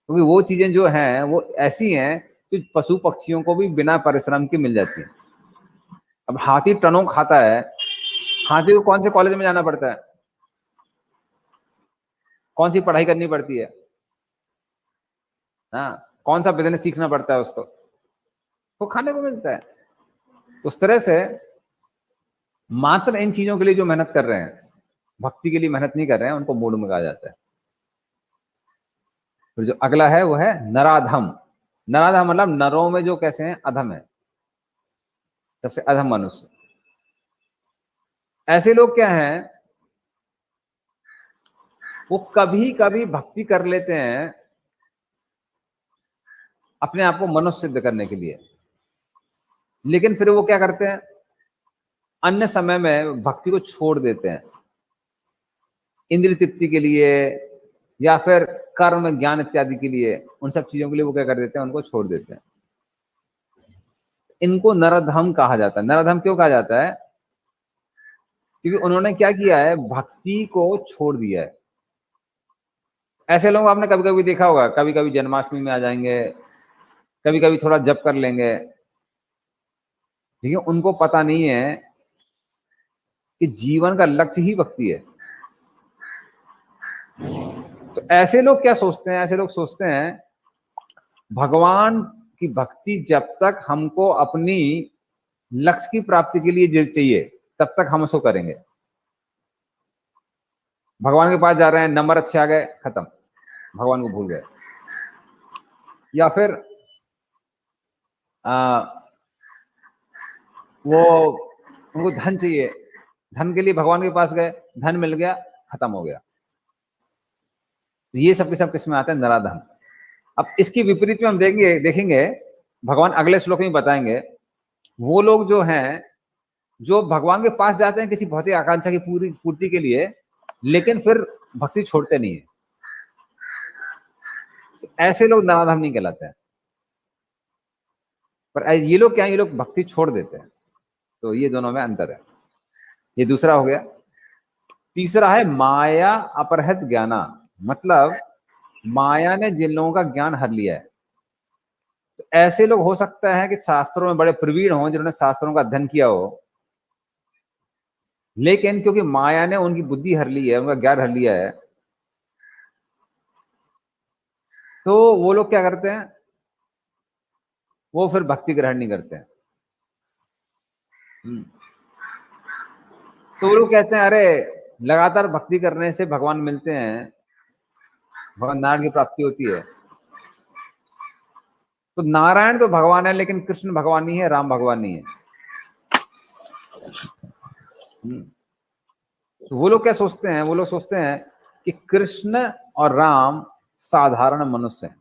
क्योंकि वो चीजें जो हैं वो ऐसी हैं कि पशु पक्षियों को भी बिना परिश्रम के मिल जाती है। अब हाथी टनों खाता है, हाथी को कौन से कॉलेज में जाना पड़ता है, कौन सी पढ़ाई करनी पड़ती है, हाँ, कौन सा बिजनेस सीखना पड़ता है उसको, वो खाने को मिलता है। उस तरह से मात्र इन चीजों के लिए जो मेहनत कर रहे हैं, भक्ति के लिए मेहनत नहीं कर रहे हैं, उनको मूढ़ में कहा जाता है। फिर जो अगला है वो है नराधम। नराधम मतलब नरों में जो कैसे हैं, अधम है, सबसे अधम मनुष्य। ऐसे लोग क्या हैं, वो कभी कभी भक्ति कर लेते हैं अपने आप को मनुष्य सिद्ध करने के लिए, लेकिन फिर वो क्या करते हैं, अन्य समय में भक्ति को छोड़ देते हैं, इंद्रिय तृप्ति के लिए या फिर कर्म ज्ञान इत्यादि के लिए, उन सब चीजों के लिए वो क्या कर देते हैं, उनको छोड़ देते हैं। इनको नरधम कहा जाता है। नरधम क्यों कहा जाता है? क्योंकि उन्होंने क्या किया है, भक्ति को छोड़ दिया है। ऐसे लोग आपने कभी कभी देखा होगा, कभी कभी जन्माष्टमी में आ जाएंगे, कभी कभी थोड़ा जप कर लेंगे, ठीक है, उनको पता नहीं है कि जीवन का लक्ष्य ही भक्ति है। तो ऐसे लोग क्या सोचते हैं, ऐसे लोग सोचते हैं भगवान की भक्ति जब तक हमको अपनी लक्ष्य की प्राप्ति के लिए चाहिए तब तक हम उसको करेंगे। भगवान के पास जा रहे हैं, नंबर अच्छे आ गए, खत्म, भगवान को भूल गए। या फिर वो उनको धन चाहिए, धन के लिए भगवान के पास गए, धन मिल गया, खत्म हो गया। तो ये सब के सब किसमें आते हैं, नराधम। अब इसकी विपरीत में हम देखेंगे भगवान अगले श्लोक में बताएंगे, वो लोग जो हैं जो भगवान के पास जाते हैं किसी भौतिक आकांक्षा की पूर्ति के लिए, लेकिन फिर भक्ति छोड़ते नहीं है, तो ऐसे लोग नराधम नहीं कहलाते हैं। पर ये लोग क्या है, ये लोग भक्ति छोड़ देते हैं। तो ये दोनों में अंतर है। ये दूसरा हो गया। तीसरा है माया अपहृत ज्ञाना, मतलब माया ने जिन लोगों का ज्ञान हर लिया है। तो ऐसे लोग हो सकता है कि शास्त्रों में बड़े प्रवीण हों, जिन्होंने शास्त्रों का अध्ययन किया हो, लेकिन क्योंकि माया ने उनकी बुद्धि हर ली है, उनका ज्ञान हर लिया है, तो वो लोग क्या करते हैं, वो फिर भक्ति ग्रहण नहीं करते हैं। तो वो लोग कहते हैं अरे लगातार भक्ति करने से भगवान मिलते हैं, भगवान नारायण की प्राप्ति होती है। तो नारायण तो भगवान है, लेकिन कृष्ण भगवान नहीं है, राम भगवान नहीं है। तो वो लोग क्या सोचते हैं, वो लोग सोचते हैं कि कृष्ण और राम साधारण मनुष्य हैं,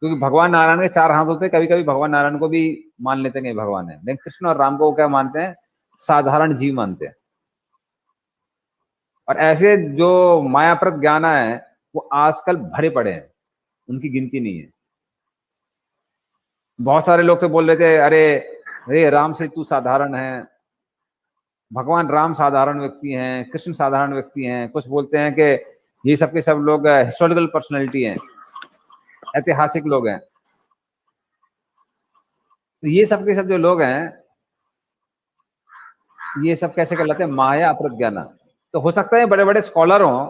क्योंकि भगवान नारायण के चार हाथ होते हैं। कभी कभी भगवान नारायण को भी मान लेते हैं कि भगवान है, लेकिन कृष्ण और राम को क्या मानते हैं, साधारण जीव मानते हैं। और ऐसे जो मायाप्रत ज्ञान है वो आजकल भरे पड़े हैं, उनकी गिनती नहीं है। बहुत सारे लोग तो बोल रहे थे अरे राम से तू साधारण है, भगवान राम साधारण व्यक्ति हैं, कृष्ण साधारण व्यक्ति हैं। कुछ बोलते हैं कि ये सब के सब लोग हिस्टोरिकल पर्सनैलिटी हैं, ऐतिहासिक लोग हैं। तो ये सब के सब जो लोग हैं, ये सब कैसे कहलाते हैं, माया अप्रज्ञाना। तो हो सकता है बड़े बड़े स्कॉलर हों,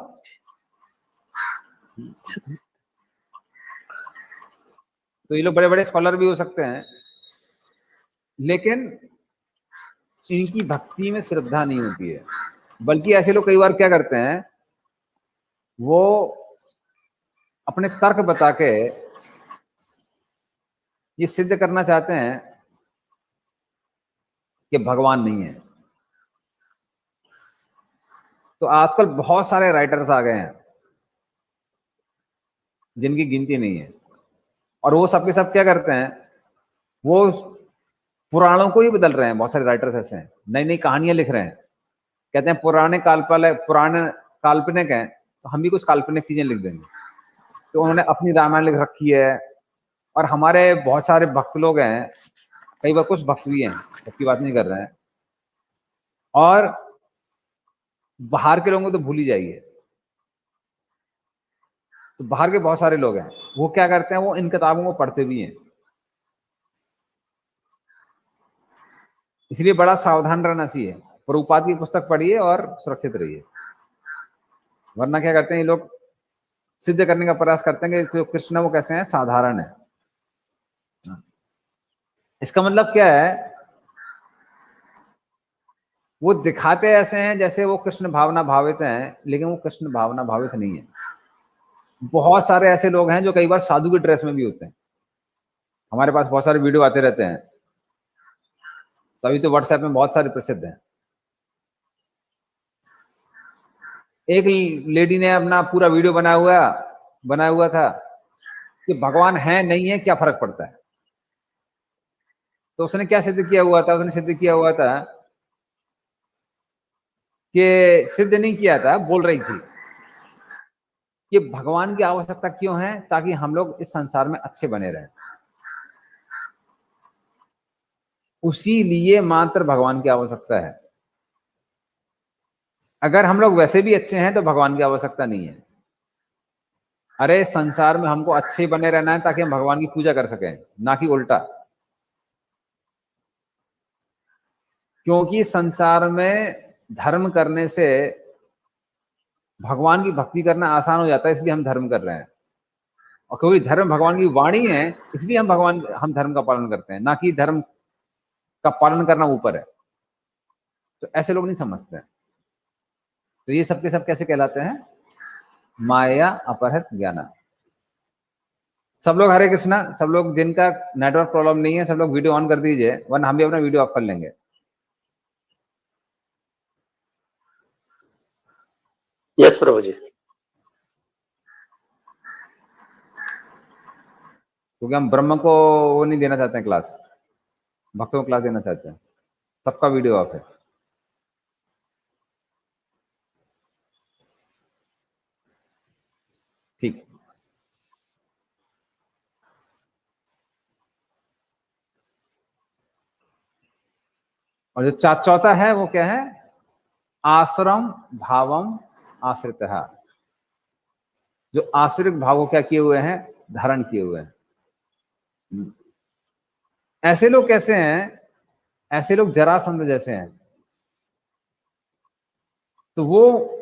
तो ये लोग बड़े बड़े स्कॉलर भी हो सकते हैं, लेकिन इनकी भक्ति में श्रद्धा नहीं होती है। बल्कि ऐसे लोग कई बार क्या करते हैं, वो अपने तर्क बता के ये सिद्ध करना चाहते हैं कि भगवान नहीं है। तो आजकल बहुत सारे राइटर्स आ गए हैं जिनकी गिनती नहीं है, और वो सबके सब क्या करते हैं, वो पुराणों को ही बदल रहे हैं। बहुत सारे राइटर्स ऐसे हैं, नई नई कहानियां लिख रहे हैं, कहते हैं पुराने काल्पनिक हैं, तो हम भी कुछ काल्पनिक चीजें लिख देंगे। तो उन्होंने अपनी रामायण लिख रखी है। और हमारे बहुत सारे भक्त लोग हैं, कई बार कुछ भक्त भी हैं, सबकी बात नहीं कर रहे हैं, और बाहर के लोगों को तो भूल ही जाइए, तो बाहर के बहुत सारे लोग हैं, वो क्या करते हैं, वो इन किताबों को पढ़ते भी हैं। इसलिए बड़ा सावधान रहना चाहिए। प्रभुपाद की पुस्तक पढ़िए और सुरक्षित रहिए, वरना क्या करते हैं ये लोग, सिद्ध करने का प्रयास करते हैं कि जो कृष्ण है वो कैसे हैं, साधारण है। इसका मतलब क्या है, वो दिखाते ऐसे हैं जैसे वो कृष्ण भावना भावित हैं, लेकिन वो कृष्ण भावना भावित नहीं है। बहुत सारे ऐसे लोग हैं जो कई बार साधु की ड्रेस में भी होते हैं। हमारे पास बहुत सारे वीडियो आते रहते हैं, तभी तो व्हाट्सएप में बहुत सारे प्रसिद्ध हैं। एक लेडी ने अपना पूरा वीडियो बनाया हुआ था कि भगवान है नहीं है क्या फर्क पड़ता है। तो उसने क्या सिद्ध किया हुआ था, उसने सिद्ध किया हुआ था कि, सिद्ध नहीं किया था, बोल रही थी कि भगवान की आवश्यकता क्यों है, ताकि हम लोग इस संसार में अच्छे बने रहें। उसी लिए मात्र भगवान की आवश्यकता है। अगर हम लोग वैसे भी अच्छे हैं तो भगवान की आवश्यकता नहीं है। अरे संसार में हमको अच्छे बने रहना है ताकि हम भगवान की पूजा कर सकें, ना कि उल्टा। क्योंकि संसार में धर्म करने से भगवान की भक्ति करना आसान हो जाता है, इसलिए हम धर्म कर रहे हैं। और क्योंकि धर्म भगवान की वाणी है, इसलिए हम धर्म का पालन करते हैं, ना कि धर्म का पालन करना ऊपर है। तो ऐसे लोग नहीं समझते हैं। तो ये सब के सब कैसे कहलाते हैं, माया अपहृत ज्ञान। सब लोग हरे कृष्णा, सब लोग जिनका नेटवर्क प्रॉब्लम नहीं है, सब लोग वीडियो ऑन कर दीजिए, वरना हम भी अपना वीडियो ऑफ कर लेंगे। यस प्रभु जी। क्योंकि हम ब्रह्म को वो नहीं देना चाहते हैं क्लास, भक्तों को क्लास देना चाहते हैं। सबका वीडियो ऑफ है। ठीक। और जो चौथा है वो क्या है, आश्रम भावम आश्रित। जो आश्रित भाव को क्या किए हुए हैं, धारण किए हुए हैं। ऐसे लोग कैसे हैं, ऐसे लोग जरासंध जैसे हैं। तो वो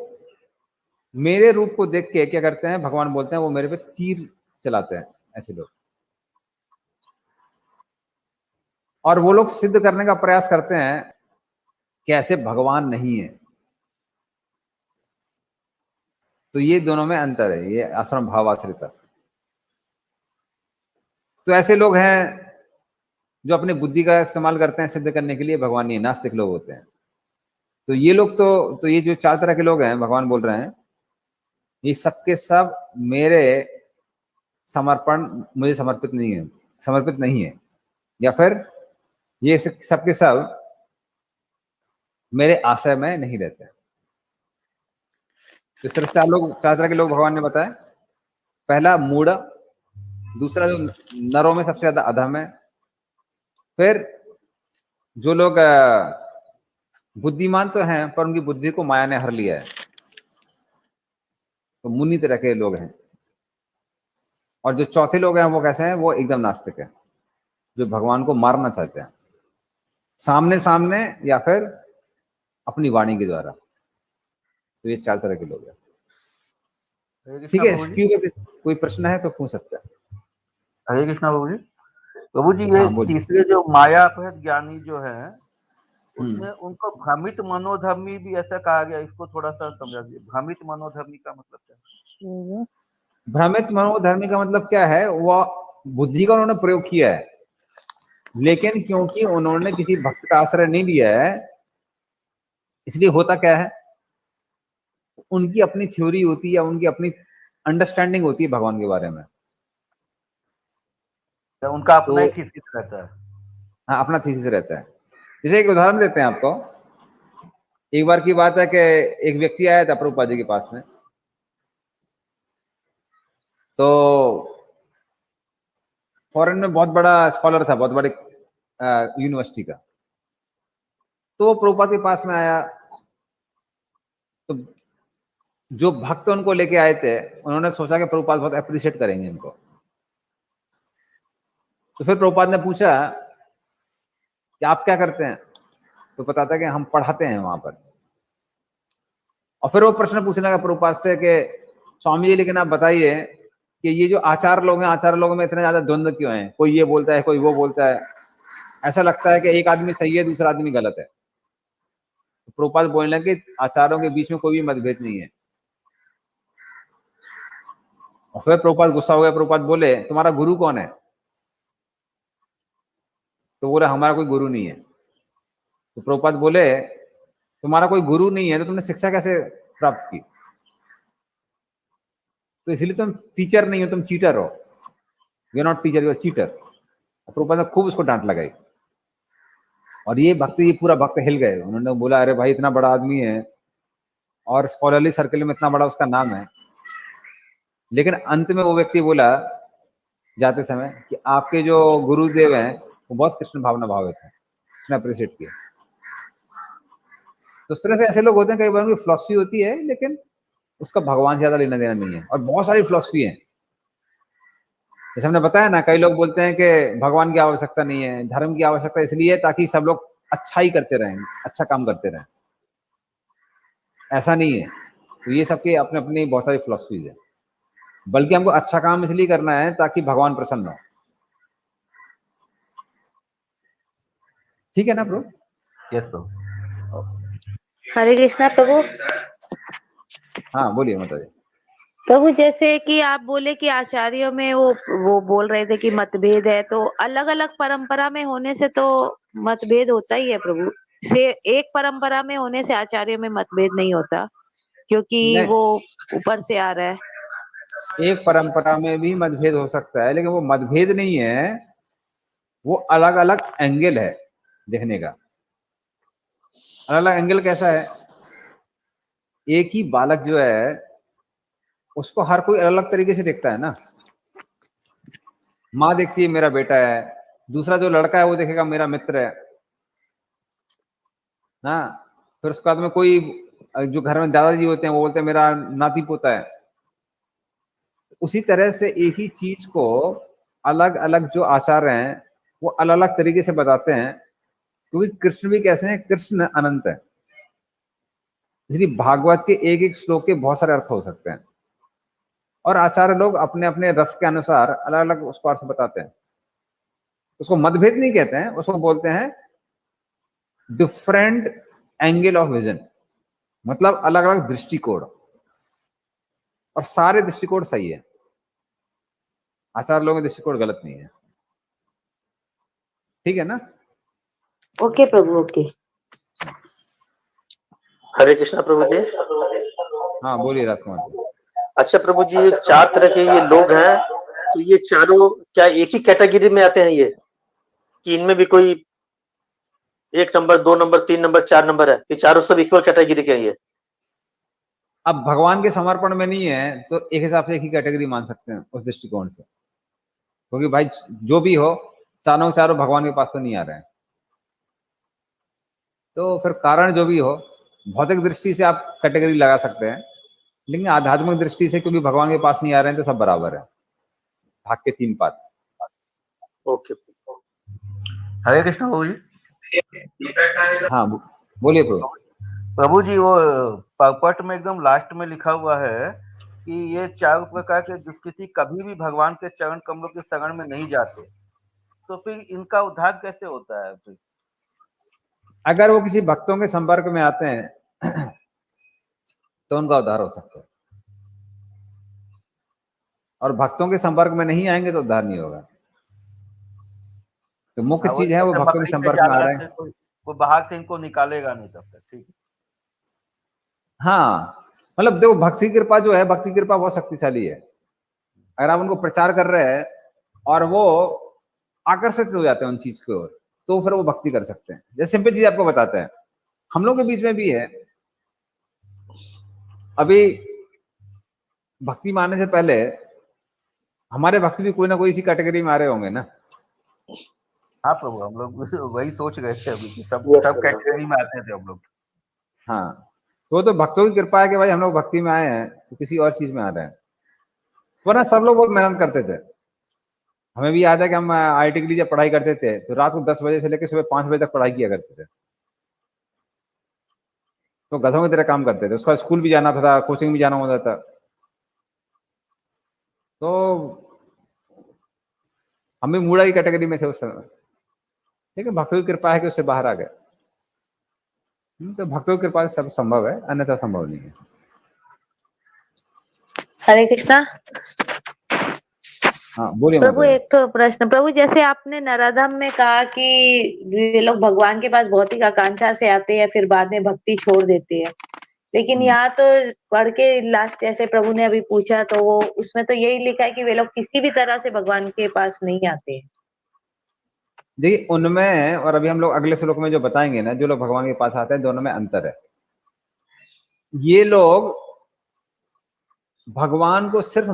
मेरे रूप को देख के क्या करते हैं, भगवान बोलते हैं वो मेरे पे तीर चलाते हैं, ऐसे लोग। और वो लोग सिद्ध करने का प्रयास करते हैं कि ऐसे भगवान नहीं है। तो ये दोनों में अंतर है, ये आश्रम भाव आश्रित। तो ऐसे लोग हैं जो अपने बुद्धि का इस्तेमाल करते हैं सिद्ध करने के लिए, भगवान नहीं, नास्तिक लोग होते हैं। तो ये लोग तो ये जो 4 तरह के लोग हैं, भगवान बोल रहे हैं, ये सबके सब मेरे मुझे समर्पित नहीं है, या फिर ये सबके सब मेरे आश्रय में नहीं रहते। तो सिर्फ 4 तरह के लोग भगवान ने बताया। पहला मूढ़, दूसरा जो नरों में सबसे ज्यादा अधम है, फिर जो लोग बुद्धिमान तो हैं पर उनकी बुद्धि को माया ने हर लिया है, तो मुनि तरह के लोग हैं। और जो चौथे लोग हैं वो कैसे हैं, वो एकदम नास्तिक है, जो भगवान को मारना चाहते हैं, सामने या फिर अपनी वाणी के द्वारा। तो ये 4 तरह के लोग हैं। ठीक है, इसके ऊपर कोई प्रश्न है तो पूछ सकते हैं। हरे कृष्णा प्रभु जी। प्रभु जी, ये हाँ, बोलिए। तीसरे जो माया अपहृत ज्ञानी जो है, उसमें उनको भ्रमित मनोधर्मी भी ऐसा कहा गया, इसको थोड़ा सा समझा दीजिए। भ्रमित मनोधर्मी का मतलब क्या है? भ्रमित मनोधर्मी का मतलब क्या है, वो बुद्धि का उन्होंने प्रयोग किया है, लेकिन क्योंकि उन्होंने किसी भक्त का आश्रय नहीं लिया है, इसलिए होता क्या है, उनकी अपनी थ्योरी होती है या उनकी अपनी अंडरस्टैंडिंग होती है भगवान के बारे में। तो उनका अपना तो एक थीसिस रहता है। हाँ, अपना थीसिस रहता है। जैसे एक उदाहरण देते हैं आपको। एक बार की बात है कि एक व्यक्ति आया था प्रभुपाद जी के पास में। तो फॉरेन में बहुत बड़ा स्कॉलर था, बहुत बड़े यूनिवर्सिटी का। तो वो प्रभुपाद के पास में आया। तो जो भक्त उनको लेके आए थे उन्होंने सोचा कि प्रभुपाद बहुत अप्रिशिएट करेंगे इनको, तो फिर प्रभुपाद ने पूछा कि आप क्या करते हैं, तो बताता कि हम पढ़ाते हैं वहां पर। और फिर वो प्रश्न पूछने लगा प्रभुपाद से कि स्वामी जी लेकिन आप बताइए कि ये जो आचार्य लोग हैं, आचार्य लोगों में इतने ज्यादा द्वंद्व क्यों है, कोई ये बोलता है कोई वो बोलता है, ऐसा लगता है कि एक आदमी सही है दूसरा आदमी गलत है। तो प्रभुपाद बोलने लगे कि आचार्यों के बीच में कोई भी मतभेद नहीं है। और फिर प्रभुपाद गुस्सा हो गया, प्रभुपाद बोले तुम्हारा गुरु कौन है, तो बोले हमारा कोई गुरु नहीं है। तो प्रभुपाद बोले तुम्हारा कोई गुरु नहीं है तो तुमने शिक्षा कैसे प्राप्त की, तो इसलिए तुम टीचर नहीं हो, तुम चीटर हो, you are not teacher you are cheater. Prabhupad ने खूब उसको डांट लगाई। और ये पूरा भक्त हिल गए, उन्होंने बोला अरे भाई इतना बड़ा आदमी है और स्कॉलरली सर्कल में इतना बड़ा उसका नाम है, लेकिन अंत में वो व्यक्ति बोला जाते समय कि आपके जो गुरुदेव हैं वो बहुत कृष्ण भावना भावित है, उसने अप्रिशिएट किया। तो इस तरह से ऐसे लोग होते हैं, कई बार उनकी फिलॉसफी होती है लेकिन उसका भगवान से ज्यादा लेना देना नहीं है। और बहुत सारी फिलॉसफी है, जैसे हमने बताया ना, कई लोग बोलते हैं कि भगवान की आवश्यकता नहीं है, धर्म की आवश्यकता इसलिए है ताकि सब लोग अच्छा ही करते रहें, अच्छा काम करते रहें। ऐसा नहीं है। तो ये सबके अपने अपनी बहुत सारी फिलॉसफीज है, बल्कि हमको अच्छा काम इसलिए करना है ताकि भगवान प्रसन्न हो। ठीक है ना प्रभु? यस प्रभु। हरे कृष्णा प्रभु। हाँ बोलिए माता जी। प्रभु जैसे कि आप बोले कि आचार्यों में वो बोल रहे थे कि मतभेद है, तो अलग अलग परंपरा में होने से तो मतभेद होता ही है प्रभु। से एक परंपरा में होने से आचार्यों में मतभेद नहीं होता, क्योंकि नहीं, वो ऊपर से आ रहा है। एक परंपरा में भी मतभेद हो सकता है, लेकिन वो मतभेद नहीं है, वो अलग अलग एंगल है देखने का। अलग अलग एंगल कैसा है, एक ही बालक जो है उसको हर कोई अलग अलग तरीके से देखता है ना। माँ देखती है मेरा बेटा है, दूसरा जो लड़का है वो देखेगा मेरा मित्र है ना। फिर उसके बाद में कोई जो घर में दादाजी होते हैं वो बोलते हैं मेरा नाती पोता है। उसी तरह से एक ही चीज को अलग अलग जो आचार्य हैं वो अलग अलग तरीके से बताते हैं, क्योंकि कृष्ण भी कैसे हैं, कृष्ण अनंत है, इसलिए भागवत के एक एक श्लोक के बहुत सारे अर्थ हो सकते हैं। और आचार्य लोग अपने अपने रस के अनुसार अलग अलग उसको अर्थ बताते हैं। उसको मतभेद नहीं कहते हैं, उसको बोलते हैं डिफरेंट एंगल ऑफ विजन, मतलब अलग अलग दृष्टिकोण। और सारे दृष्टिकोण सही है, आचार्य लोगों के दृष्टिकोण गलत नहीं है। ठीक है ना? ओके प्रभु, ओके। हरे कृष्णा प्रभु जी। हाँ बोलिए राजकुमार जी। अच्छा प्रभु जी, ये चार तरह के ये लोग हैं, तो ये चारों क्या एक ही कैटेगरी में आते हैं ये, कि इनमें भी कोई 1 नंबर 2 नंबर 3 नंबर 4 नंबर है, ये चारों सब इक्वल कैटेगरी के हैं ये? अब भगवान के समर्पण में नहीं है तो एक हिसाब से एक ही कैटेगरी मान सकते हैं उस दृष्टिकोण से, क्योंकि भाई जो भी हो चारों चारों भगवान के पास तो नहीं आ रहे हैं। तो फिर कारण जो भी हो, भौतिक दृष्टि से आप कैटेगरी लगा सकते हैं, लेकिन आध्यात्मिक दृष्टि से क्योंकि भगवान के पास नहीं आ रहे हैं तो सब बराबर है, भाग के 3 पात। ओके। हरे कृष्ण प्रभु जी। हाँ बोलिए प्रभु। प्रभु जी, वो पट में एकदम लास्ट में लिखा हुआ है कि ये चार प्रकार के दुष्कृति कभी भी भगवान के चरण कमलों के शरण में नहीं जाते, तो फिर इनका उद्धार कैसे होता है फिर? अगर वो किसी भक्तों के संपर्क में आते हैं तो उनका उद्धार हो सकता है, और भक्तों के संपर्क में नहीं आएंगे तो उद्धार नहीं होगा। तो मुख्य चीज है वो जैसे भक्तों के बकरी के संपर्क में आ जाल रहे से हैं। कोई बाहर से इनको निकालेगा नहीं तब तक, ठीक है। हाँ मतलब देखो, भक्ति की कृपा जो है, भक्ति की कृपा बहुत शक्तिशाली है। अगर आप उनको प्रचार कर रहे हैं और वो आकर्षित हो जाते हैं उन चीज की ओर, तो फिर वो भक्ति कर सकते हैं। जैसे सिंपल चीज आपको बताते हैं, हम लोग के बीच में भी है। अभी भक्ति मानने से पहले हमारे भक्त भी कोई ना कोई इसी कैटेगरी में आ रहे होंगे ना। हाँ प्रभु, हम लोग वही सोच रहे थे अभी कि सब Yes, सब प्रभु। कैटेगरी में आते थे हम लोग। हाँ तो वो तो भक्तों की कृपा है कि भाई हम लोग भक्ति में आए हैं, तो किसी और चीज में आ रहे हैं। वरना सब लोग बहुत मेहनत करते थे। हमें भी याद है कि हम IIT के लिए जब पढ़ाई करते थे तो रात को 10 बजे से लेकर सुबह 5 बजे तक पढ़ाई किया करते थे। तो गधों की तरह काम करते थे, उसका स्कूल भी जाना था, कोचिंग भी जाना होता था। तो हम भी मूढ़ा की कैटेगरी में थे उस समय, लेकिन भक्तों की कृपा है कि उससे बाहर आ गए। तो भक्तों की कृपा से सब संभव है, अन्यथा संभव नहीं है। हरे कृष्णा। हाँ बोलिए प्रभु माता जी। एक तो प्रश्न, प्रभु जैसे आपने नराधम में कहा कि ये लोग भगवान के पास भौतिक आकांक्षा से आते हैं फिर बाद में भक्ति छोड़ देते हैं, लेकिन यहाँ तो पढ़ के लास्ट जैसे प्रभु ने अभी पूछा तो वो उसमें तो यही लिखा है कि वे लोग किसी भी तरह से भगवान के पास नहीं आते हैं। देखिए उनमें और अभी हम लोग अगले श्लोक में जो बताएंगे ना, जो लोग भगवान के पास आते हैं दोनों में अंतर है। ये लोग भगवान को सिर्फ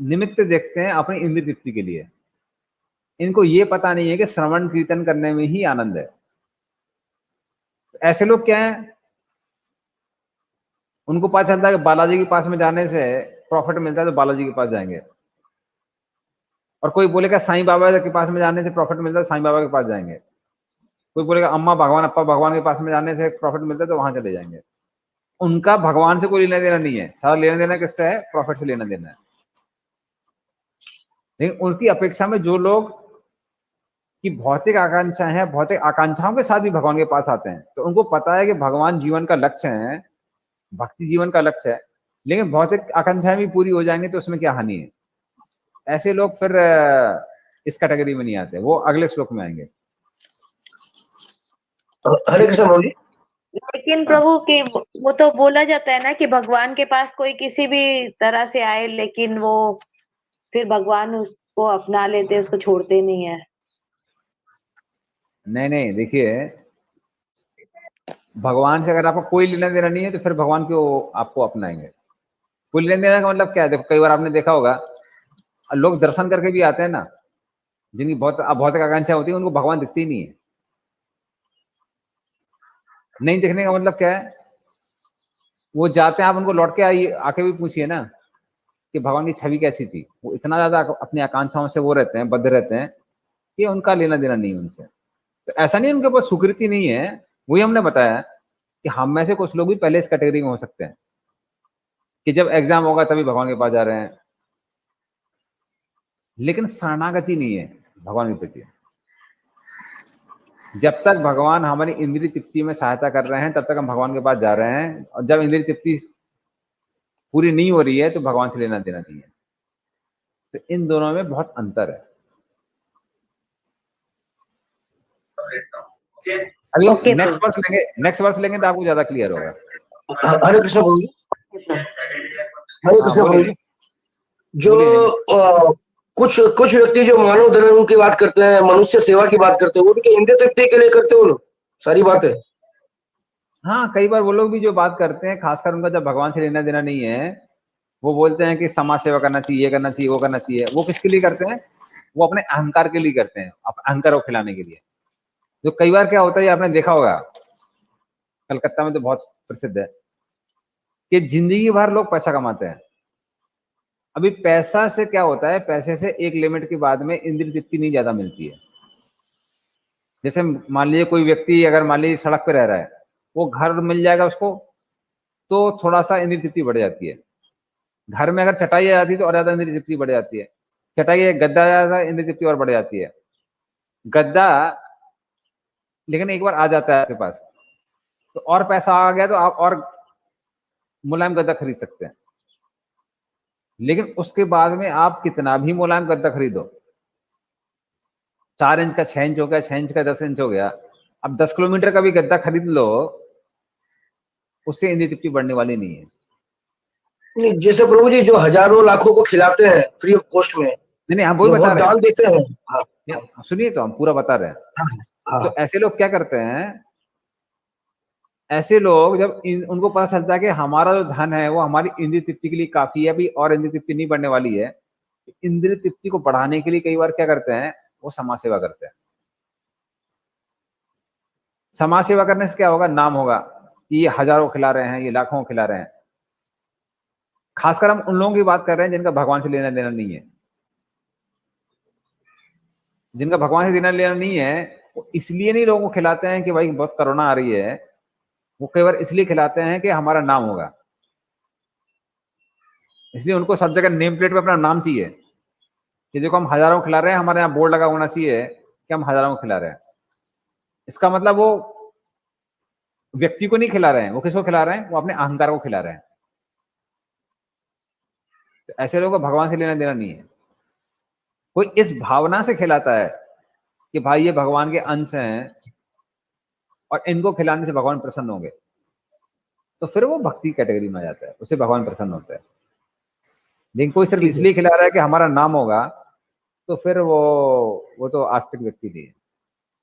निमित्त देखते हैं अपनी इंद्रिय तृप्ति के लिए। इनको ये पता नहीं है कि श्रवण कीर्तन करने में ही आनंद है। तो ऐसे लोग क्या है, उनको पता चलता है कि बालाजी के पास में जाने से प्रॉफिट मिलता है तो बालाजी के पास जाएंगे, और कोई बोलेगा साईं बाबा के पास में जाने से प्रॉफिट मिलता है साईं बाबा के पास जाएंगे, कोई बोलेगा अम्मा भगवान अप्पा भगवान के पास में जाने से प्रॉफिट मिलता है तो वहां चले जाएंगे। उनका भगवान से कोई लेना देना नहीं है, सारा लेना देना किससे है, प्रॉफिट से लेना देना है। लेकिन उनकी अपेक्षा में जो लोग की भौतिक आकांक्षाएं हैं, भौतिक आकांक्षाओं के साथ भी भगवान के पास आते हैं, तो उनको पता है कि भगवान जीवन का लक्ष्य है, भक्ति जीवन का लक्ष्य है, लेकिन भौतिक आकांक्षाएं भी पूरी हो जाएंगी तो उसमें क्या हानि है। ऐसे लोग फिर इस कैटेगरी में नहीं आते, वो अगले श्लोक में आएंगे। हरे कृष्ण प्रभु जी। लेकिन प्रभु की वो तो बोला जाता है ना कि भगवान के पास कोई किसी भी तरह से आए लेकिन वो फिर भगवान उसको अपना लेते, उसको छोड़ते नहीं है। नहीं नहीं, देखिए भगवान से अगर आपको कोई लेना देना नहीं है तो फिर भगवान क्यों आपको अपनाएंगे। कोई लेना देना का मतलब क्या है, देखो कई बार आपने देखा होगा लोग दर्शन करके भी आते हैं ना, जिनकी बहुत भौतिक आकांक्षा होती है उनको भगवान दिखती ही नहीं है। नहीं दिखने का मतलब क्या है, वो जाते हैं, आप उनको लौट के आके भी पूछिए ना कि भगवान की छवि कैसी थी। वो इतना ज्यादा अपनी आकांक्षाओं से वो रहते हैं, बद्ध रहते हैं कि उनका लेना देना नहीं उनसे। तो ऐसा नहीं उनके पास सुकृति नहीं है, वही हमने बताया कि हम में से कुछ लोग भी पहले इस कैटेगरी में हो सकते हैं कि जब एग्जाम होगा तभी भगवान के पास जा रहे हैं, लेकिन शरणागति नहीं है भगवान के प्रति। जब तक भगवान हमारी इंद्रिय तृप्ति में सहायता कर रहे हैं तब तक हम भगवान के पास जा रहे हैं, और जब इंद्रिय तृप्ति पूरी नहीं हो रही है तो भगवान से लेना देना नहीं है। तो इन दोनों में बहुत अंतर है। अभी ओके नेक्स्ट वर्ष लेंगे तो आपको ज्यादा क्लियर होगा। हरे कृष्ण प्रभु जी। हरे हाँ कृष्ण प्रभु बोलिए जी। जो कुछ कुछ व्यक्ति जो मानव धर्म की बात करते हैं, मनुष्य सेवा की बात करते हैं, वो भी क्या इंद्रिय तृप्ति के लिए करते हैं वो लोग, सारी बात है। हाँ कई बार वो लोग भी जो बात करते हैं, खासकर उनका जब भगवान से लेना देना नहीं है, वो बोलते हैं कि समाज सेवा करना चाहिए, ये करना चाहिए, वो करना चाहिए। वो किसके लिए करते हैं, वो अपने अहंकार के लिए करते हैं, अहंकार को खिलाने के लिए। जो कई बार क्या होता है, आपने देखा होगा कलकत्ता में तो बहुत प्रसिद्ध है कि जिंदगी भर लोग पैसा कमाते हैं। अभी पैसा से क्या होता है, पैसे से एक लिमिट के बाद में इंद्रिय तृप्ति नहीं ज्यादा मिलती है। जैसे मान लीजिए कोई व्यक्ति अगर मान लीजिए सड़क पे रह रहा है, वो घर मिल जाएगा उसको तो थोड़ा सा इंद्रिय तृप्ति बढ़ जाती है। घर में अगर चटाई आ जाती है तो और ज्यादा इंद्रिय तृप्ति बढ़ जाती है। चटाई गद्दा आ जाता है, इंद्रिय तृप्ति और बढ़ जाती है। गद्दा लेकिन एक बार आ जाता है आपके पास तो और पैसा आ गया तो आप और मुलायम गद्दा खरीद सकते हैं। लेकिन उसके बाद में आप कितना भी मुलायम गद्दा खरीदो, 4 इंच का 6 इंच हो गया, 6 इंच का 10 इंच हो गया, अब 10 किलोमीटर का भी गद्दा खरीद लो, उससे इंद्रिय तृप्ति बढ़ने वाली नहीं है। नहीं, जैसे प्रभु जी जो हजारों लाखों को खिलाते हैं फ्री ऑफ कॉस्ट में, नहीं हम वही जो बता बहुत रहे दान देते हैं। हाँ, हैं, सुनिए तो हम पूरा बता रहे हैं। हाँ, तो ऐसे लोग क्या करते हैं, ऐसे लोग जब उनको पता चलता है कि हमारा जो धन है वो हमारी इंद्रिय तृप्ति के लिए काफी है, अभी और इंद्रिय तृप्ति नहीं बढ़ने वाली है, इंद्रिय तृप्ति को बढ़ाने के लिए कई बार क्या करते हैं, वो समाज सेवा करते हैं। समाज सेवा करने से क्या होगा, नाम होगा, कि ये हजारों खिला रहे हैं, ये लाखों खिला रहे हैं। खासकर हम उन लोगों की बात कर रहे हैं जिनका भगवान से लेना देना नहीं है। जिनका भगवान से लेना देना नहीं है वो इसलिए नहीं लोगों को खिलाते हैं कि भाई बहुत कोरोना आ रही है, वो कई बार इसलिए खिलाते हैं कि हमारा नाम होगा। इसलिए उनको सब जगह नेम प्लेट पे अपना नाम चाहिए कि देखो हम हजारों को खिला रहे हैं, हमारे यहाँ बोर्ड लगा होना चाहिए कि हम हजारों को खिला रहे हैं। इसका मतलब वो व्यक्ति को नहीं खिला रहे हैं, वो किसको खिला रहे हैं? वो अपने अहंकार को खिला रहे हैं। तो ऐसे लोगों को भगवान से लेना देना नहीं है। कोई इस भावना से खिलाता है कि भाई ये भगवान के अंश हैं और इनको खिलाने से भगवान प्रसन्न होंगे, तो फिर वो भक्ति कैटेगरी में आ जाता है, उससे भगवान प्रसन्न होता है। लेकिन कोई सिर्फ ठीक है। इसलिए खिला रहा है कि हमारा नाम होगा, तो फिर वो तो आस्तिक व्यक्ति नहीं है।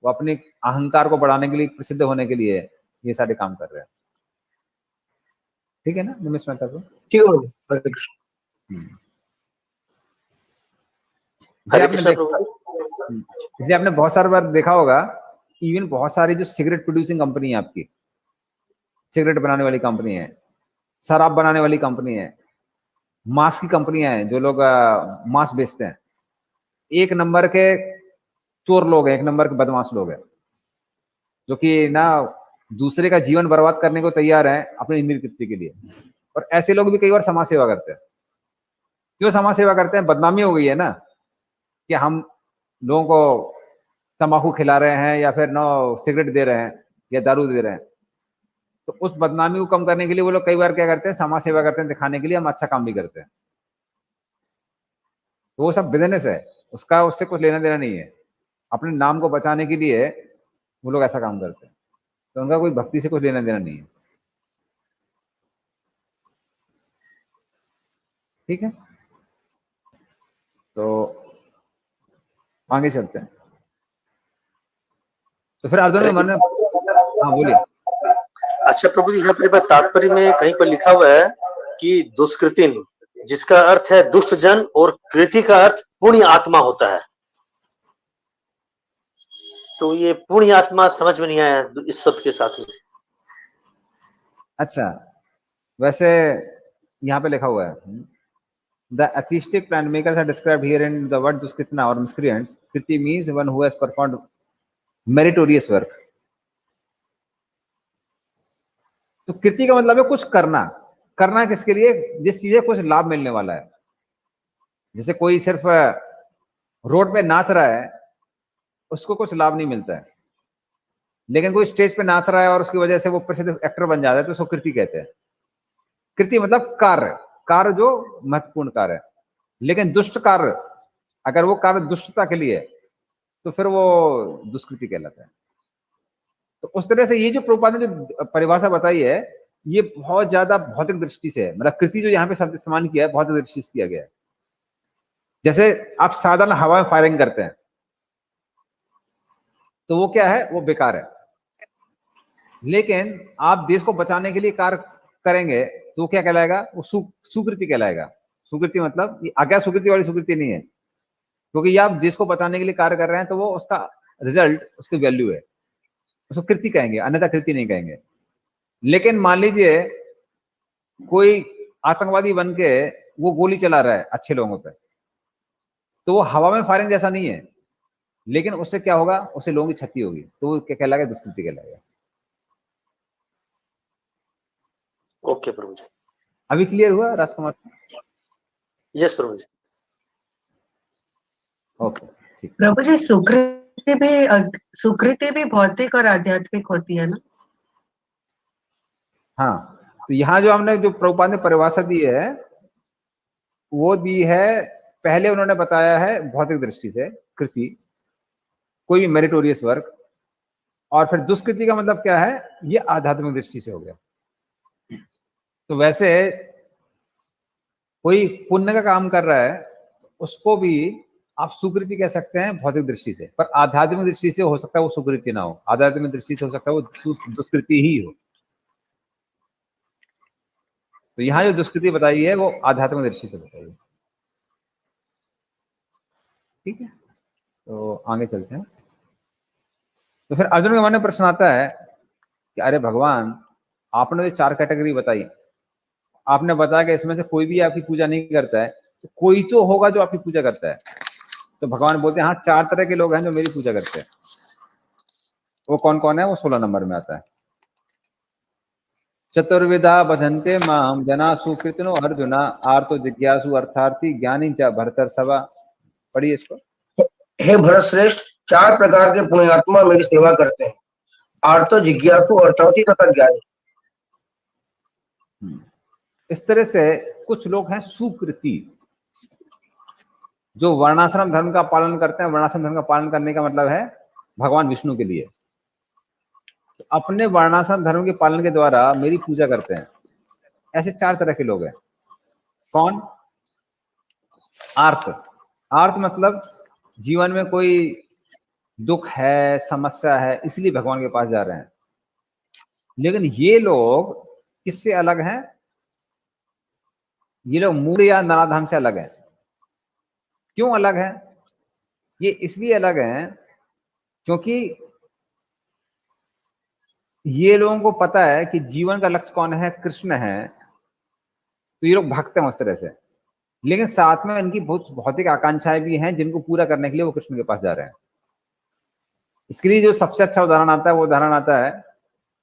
वो अपने अहंकार को बढ़ाने के लिए, प्रसिद्ध होने के लिए ये सारे काम कर रहे हैं। ठीक है ना निमिष मेहता को? ठीक है, हरे कृष्ण। हरे कृष्ण प्रभु। इसलिए आपने बहुत सारी बार देखा होगा, इवन बहुत सारी जो सिगरेट प्रोड्यूसिंग कंपनी है आपकी, सिगरेट बनाने वाली कंपनी है, शराब बनाने वाली कंपनी है, मांस की कंपनियां हैं, जो लोग मांस बेचते हैं, एक नंबर के चोर लोग हैं, एक नंबर के बदमाश लोग हैं, जो कि ना दूसरे का जीवन बर्बाद करने को तैयार है अपनी इंद्रिय तृप्ति के लिए। और ऐसे लोग भी कई बार समाज सेवा करते हैं। क्यों समाज सेवा करते हैं? बदनामी हो गई है ना कि हम लोगों को तंबाकू खिला रहे हैं या फिर नो सिगरेट दे रहे हैं या दारू दे रहे हैं। तो उस बदनामी को कम करने के लिए वो लोग कई बार क्या करते हैं? समाज सेवा करते हैं, दिखाने के लिए हम अच्छा काम भी करते हैं। तो वो सब बिजनेस है, उसका उससे कुछ लेना देना नहीं है। अपने नाम को बचाने के लिए वो लोग ऐसा काम करते हैं, तो उनका कोई भक्ति से कुछ लेना देना नहीं है। ठीक है, तो आगे चलते हैं। तो फिर अर्जुन के मन में, हाँ बोलिए। अच्छा प्रभु जी, यहाँ पर तात्पर्य में कहीं पर लिखा हुआ है कि दुष्कृतिन, जिसका अर्थ है दुष्ट जन, और कृति का अर्थ पुण्य आत्मा होता है। तो ये पुण्य आत्मा समझ में नहीं आया इस शब्द के साथ में। अच्छा, वैसे यहाँ पे लिखा हुआ है, the atheistic plan makers are described here in the word duskritna or miscreants. Kriti means one who has performed meritorious work. तो कृति का मतलब है कुछ करना। करना किसके लिए? जिस चीजें कुछ लाभ मिलने वाला है। जैसे कोई सिर्फ रोड पे नाच रहा है, उसको कुछ लाभ नहीं मिलता है, लेकिन कोई स्टेज पे नाच रहा है और उसकी वजह से वो प्रसिद्ध एक्टर बन जाता है, तो उसको कृति कहते हैं। कृति मतलब कार्य, कार्य जो महत्वपूर्ण कार्य है। लेकिन दुष्ट कार्य, अगर वो कार्य दुष्टता के लिए, तो फिर वो दुष्कृति कहलाता है। तो उस तरह से ये जो प्रभुपाद ने जो परिभाषा बताई है, ये बहुत ज्यादा भौतिक दृष्टि से है। मतलब कृति जो यहाँ पे शब्द इस्तेमाल किया है, भौतिक दृष्टि से किया गया है। जैसे आप साधारण हवा में फायरिंग करते हैं, तो वो क्या है? वो बेकार है। लेकिन आप देश को बचाने के लिए कार्य करेंगे, तो क्या कहलाएगा? वो सुकृति कहलाएगा। सुकृति मतलब ये आज्ञा सुकृति वाली सुकृति नहीं है, क्योंकि ये आप देश को बचाने के लिए कार्य कर रहे हैं, तो वो उसका रिजल्ट, उसकी वैल्यू है, उसको कृति कहेंगे, अन्यथा कृति नहीं कहेंगे। लेकिन मान लीजिए कोई आतंकवादी बन के वो गोली चला रहा है अच्छे लोगों पे, तो वो हवा में फायरिंग जैसा नहीं है, लेकिन उससे क्या होगा? उससे लोगों की क्षति होगी, तो वो क्या कहलाएगा? दुष्कृति कहलाएगा। ओके प्रभु जी। अभी क्लियर हुआ राजकुमार? यस प्रभु जी। ओके, ठीक। प्रभु जी, सुकृति भी भौतिक और आध्यात्मिक होती है ना? हाँ, तो यहाँ जो हमने जो प्रभुपाद ने परिभाषा दी है, वो दी है, पहले उन्होंने बताया है भौतिक दृष्टि से कृति, कोई भी मेरिटोरियस वर्क, और फिर दुष्कृति का मतलब क्या है? ये आध्यात्मिक दृष्टि से हो गया। तो वैसे कोई पुण्य का काम कर रहा है, तो उसको भी आप सुकृति कह सकते हैं भौतिक दृष्टि से, पर आध्यात्मिक दृष्टि से हो सकता है वो सुकृति ना हो, आध्यात्मिक दृष्टि से हो सकता है वो दुष्कृति ही हो। तो यहाँ जो दुष्कृति बताई है वो आध्यात्मिक दृष्टि से बताई है। ठीक है, तो आगे चलते हैं। तो फिर अर्जुन के मन में प्रश्न आता है कि अरे भगवान, आपने तो 4 कैटेगरी बताई, आपने बताया कि इसमें से कोई भी आपकी पूजा नहीं करता है, तो कोई तो होगा जो आपकी पूजा करता है। तो भगवान बोलते हैं हाँ 4 तरह के लोग हैं जो मेरी पूजा करते हैं। वो कौन कौन है? वो 16 नंबर में आता है। चतुर्विधा भजन्ते माम जना सुकृतनो अर्जुना आर्तो जिज्ञासु अर्थार्थी ज्ञानी च भरतर सभा। पढ़िए इसको। हे भरत श्रेष्ठ, 4 प्रकार के पुण्यात्मा मेरी सेवा करते हैं, आर्तो, जिज्ञासु, अर्थार्थी तथा ज्ञानी। इस तरह से कुछ लोग हैं सुकृति, जो वर्णाश्रम धर्म का पालन करते हैं। वर्णाश्रम धर्म का पालन करने का मतलब है भगवान विष्णु के लिए, तो अपने वर्णाश्रम धर्म के पालन के द्वारा मेरी पूजा करते हैं। ऐसे 4 तरह के लोग हैं। कौन? आर्त। आर्त मतलब जीवन में कोई दुख है, समस्या है, इसलिए भगवान के पास जा रहे हैं। लेकिन ये लोग किससे अलग हैं? ये लोग मूढ़ या नराधाम से अलग हैं। क्यों अलग हैं? ये इसलिए अलग हैं क्योंकि ये लोगों को पता है कि जीवन का लक्ष्य कौन है? कृष्ण है। तो ये लोग भक्त हैं उस तरह से, लेकिन साथ में इनकी बहुत भौतिक आकांक्षाएं भी हैं जिनको पूरा करने के लिए वो कृष्ण के पास जा रहे हैं। इसके लिए जो सबसे अच्छा उदाहरण आता है वो उदाहरण आता है,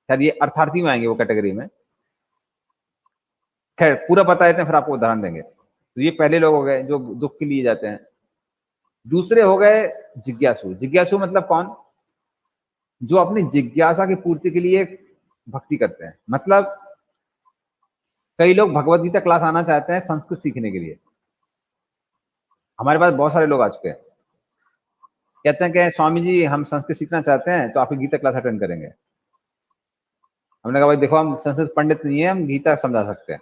शायद ये अर्थार्थी में आएंगे वो कैटेगरी में। खैर पूरा बता देते हैं फिर आपको उदाहरण देंगे। तो ये पहले लोग हो गए जो दुख के लिए जाते हैं। दूसरे हो गए जिज्ञासु। जिज्ञासु मतलब कौन? जो अपनी जिज्ञासा की पूर्ति के लिए भक्ति करते हैं। मतलब कई लोग भगवत गीता क्लास आना चाहते हैं संस्कृत सीखने के लिए। हमारे पास बहुत सारे लोग आ चुके हैं, कहते हैं कि स्वामी जी हम संस्कृत सीखना चाहते हैं तो आपकी गीता क्लास अटेंड करेंगे। हमने कहा भाई देखो हम संस्कृत पंडित नहीं है, हम गीता समझा सकते हैं।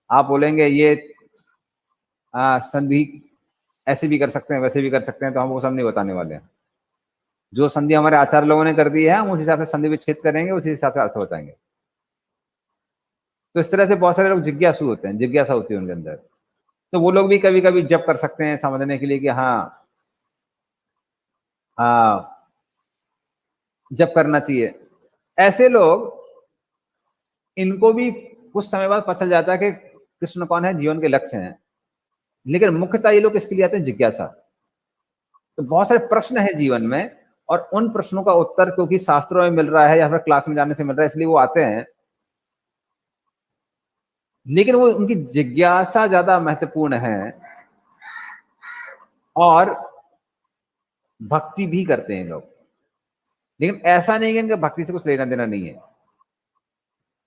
आप बोलेंगे ये संधि ऐसे भी कर सकते हैं वैसे भी कर सकते हैं, तो हम वो सब नहीं बताने वाले हैं। जो संधि हमारे आचार्य लोगों ने कर दी है हम उस हिसाब से संधि विच्छेद करेंगे, उसी हिसाब से अर्थ बताएंगे। तो इस तरह से बहुत सारे लोग जिज्ञासु होते हैं, जिज्ञासा होती है उनके अंदर। तो वो लोग भी कभी कभी जप कर सकते हैं समझने के लिए कि हाँ जप करना चाहिए। ऐसे लोग, इनको भी कुछ समय बाद पता चल जाता है कि कृष्ण कौन है, जीवन के लक्ष्य हैं। लेकिन मुख्यतः ये लोग किसके लिए आते हैं? जिज्ञासा। तो बहुत सारे प्रश्न है जीवन में, और उन प्रश्नों का उत्तर क्योंकि शास्त्रों में मिल रहा है या फिर क्लास में जाने से मिल रहा है, इसलिए वो आते हैं। लेकिन वो उनकी जिज्ञासा ज्यादा महत्वपूर्ण है, और भक्ति भी करते हैं लोग। लेकिन ऐसा नहीं है कि इनका भक्ति से कुछ लेना देना नहीं है।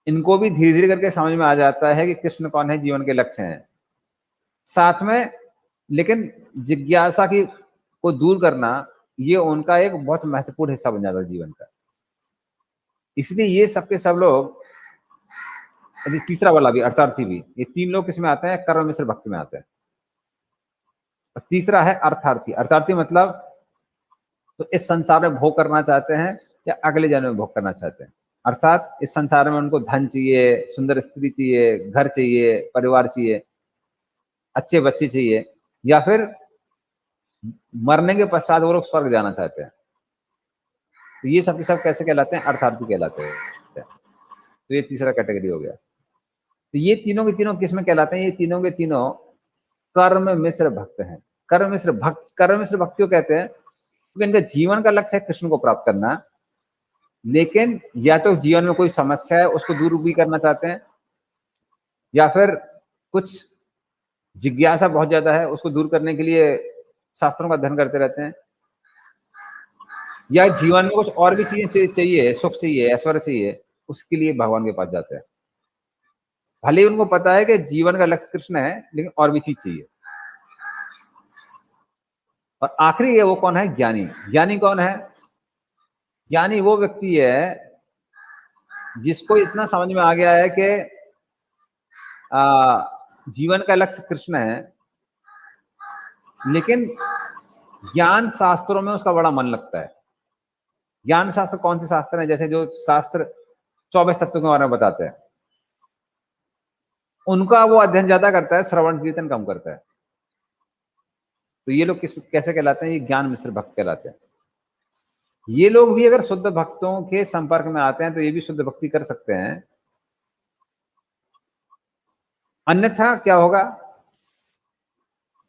इनको भी धीरे धीरे करके समझ में आ जाता है कि कृष्ण कौन है, जीवन के लक्ष्य हैं। साथ में लेकिन जिज्ञासा की को दूर करना ये उनका एक बहुत महत्वपूर्ण हिस्सा बन जाता है जीवन का। इसलिए ये सबके सब लोग, तीसरा वाला भी अर्थार्थी भी, ये 3 लोग किसमें आते हैं? कर्म मिश्र भक्ति में आते हैं। और तीसरा है अर्थार्थी। अर्थार्थी मतलब तो इस संसार में भोग करना चाहते हैं या अगले जन्म में भोग करना चाहते हैं। अर्थात इस संसार में उनको धन चाहिए, सुंदर स्त्री चाहिए, घर चाहिए, परिवार चाहिए, अच्छे बच्चे चाहिए, या फिर मरने के पश्चात वो लोग स्वर्ग जाना चाहते हैं। तो ये सब के सब कैसे कहलाते हैं? अर्थार्थी कहलाते हैं। तो ये तीसरा कैटेगरी हो गया। तो ये तीनों के तीनों किसमें कहलाते हैं? ये तीनों के तीनों कर्म मिश्र भक्त हैं। कर्म मिश्र भक्त, कर्म मिश्र भक्त क्यों कहते हैं? क्योंकि इनका जीवन का लक्ष्य है कृष्ण को प्राप्त करना, लेकिन या तो जीवन में कोई समस्या है उसको दूर भी करना चाहते हैं, या फिर कुछ जिज्ञासा बहुत ज्यादा है उसको दूर करने के लिए शास्त्रों का अध्ययन करते रहते हैं, या जीवन में कुछ और भी चीजें चाहिए, सुख चाहिए, ऐश्वर्य चाहिए, उसके लिए भगवान के पास जाते हैं। भले ही उनको पता है कि जीवन का लक्ष्य कृष्ण है, लेकिन और भी चीज चाहिए। और आखिरी है वो कौन है? ज्ञानी। ज्ञानी कौन है? ज्ञानी वो व्यक्ति है जिसको इतना समझ में आ गया है कि जीवन का लक्ष्य कृष्ण है, लेकिन ज्ञान शास्त्रों में उसका बड़ा मन लगता है। ज्ञान शास्त्र कौन से शास्त्र हैं? जैसे जो शास्त्र 24 तत्वों के बारे में बताते हैं, उनका वो अध्ययन ज्यादा करता है, श्रवण कीर्तन कम करता है। तो ये लोग कैसे कहलाते हैं? ये ज्ञान मिश्र भक्त कहलाते हैं। ये लोग भी अगर शुद्ध भक्तों के संपर्क में आते हैं तो ये भी शुद्ध भक्ति कर सकते हैं, अन्यथा क्या होगा?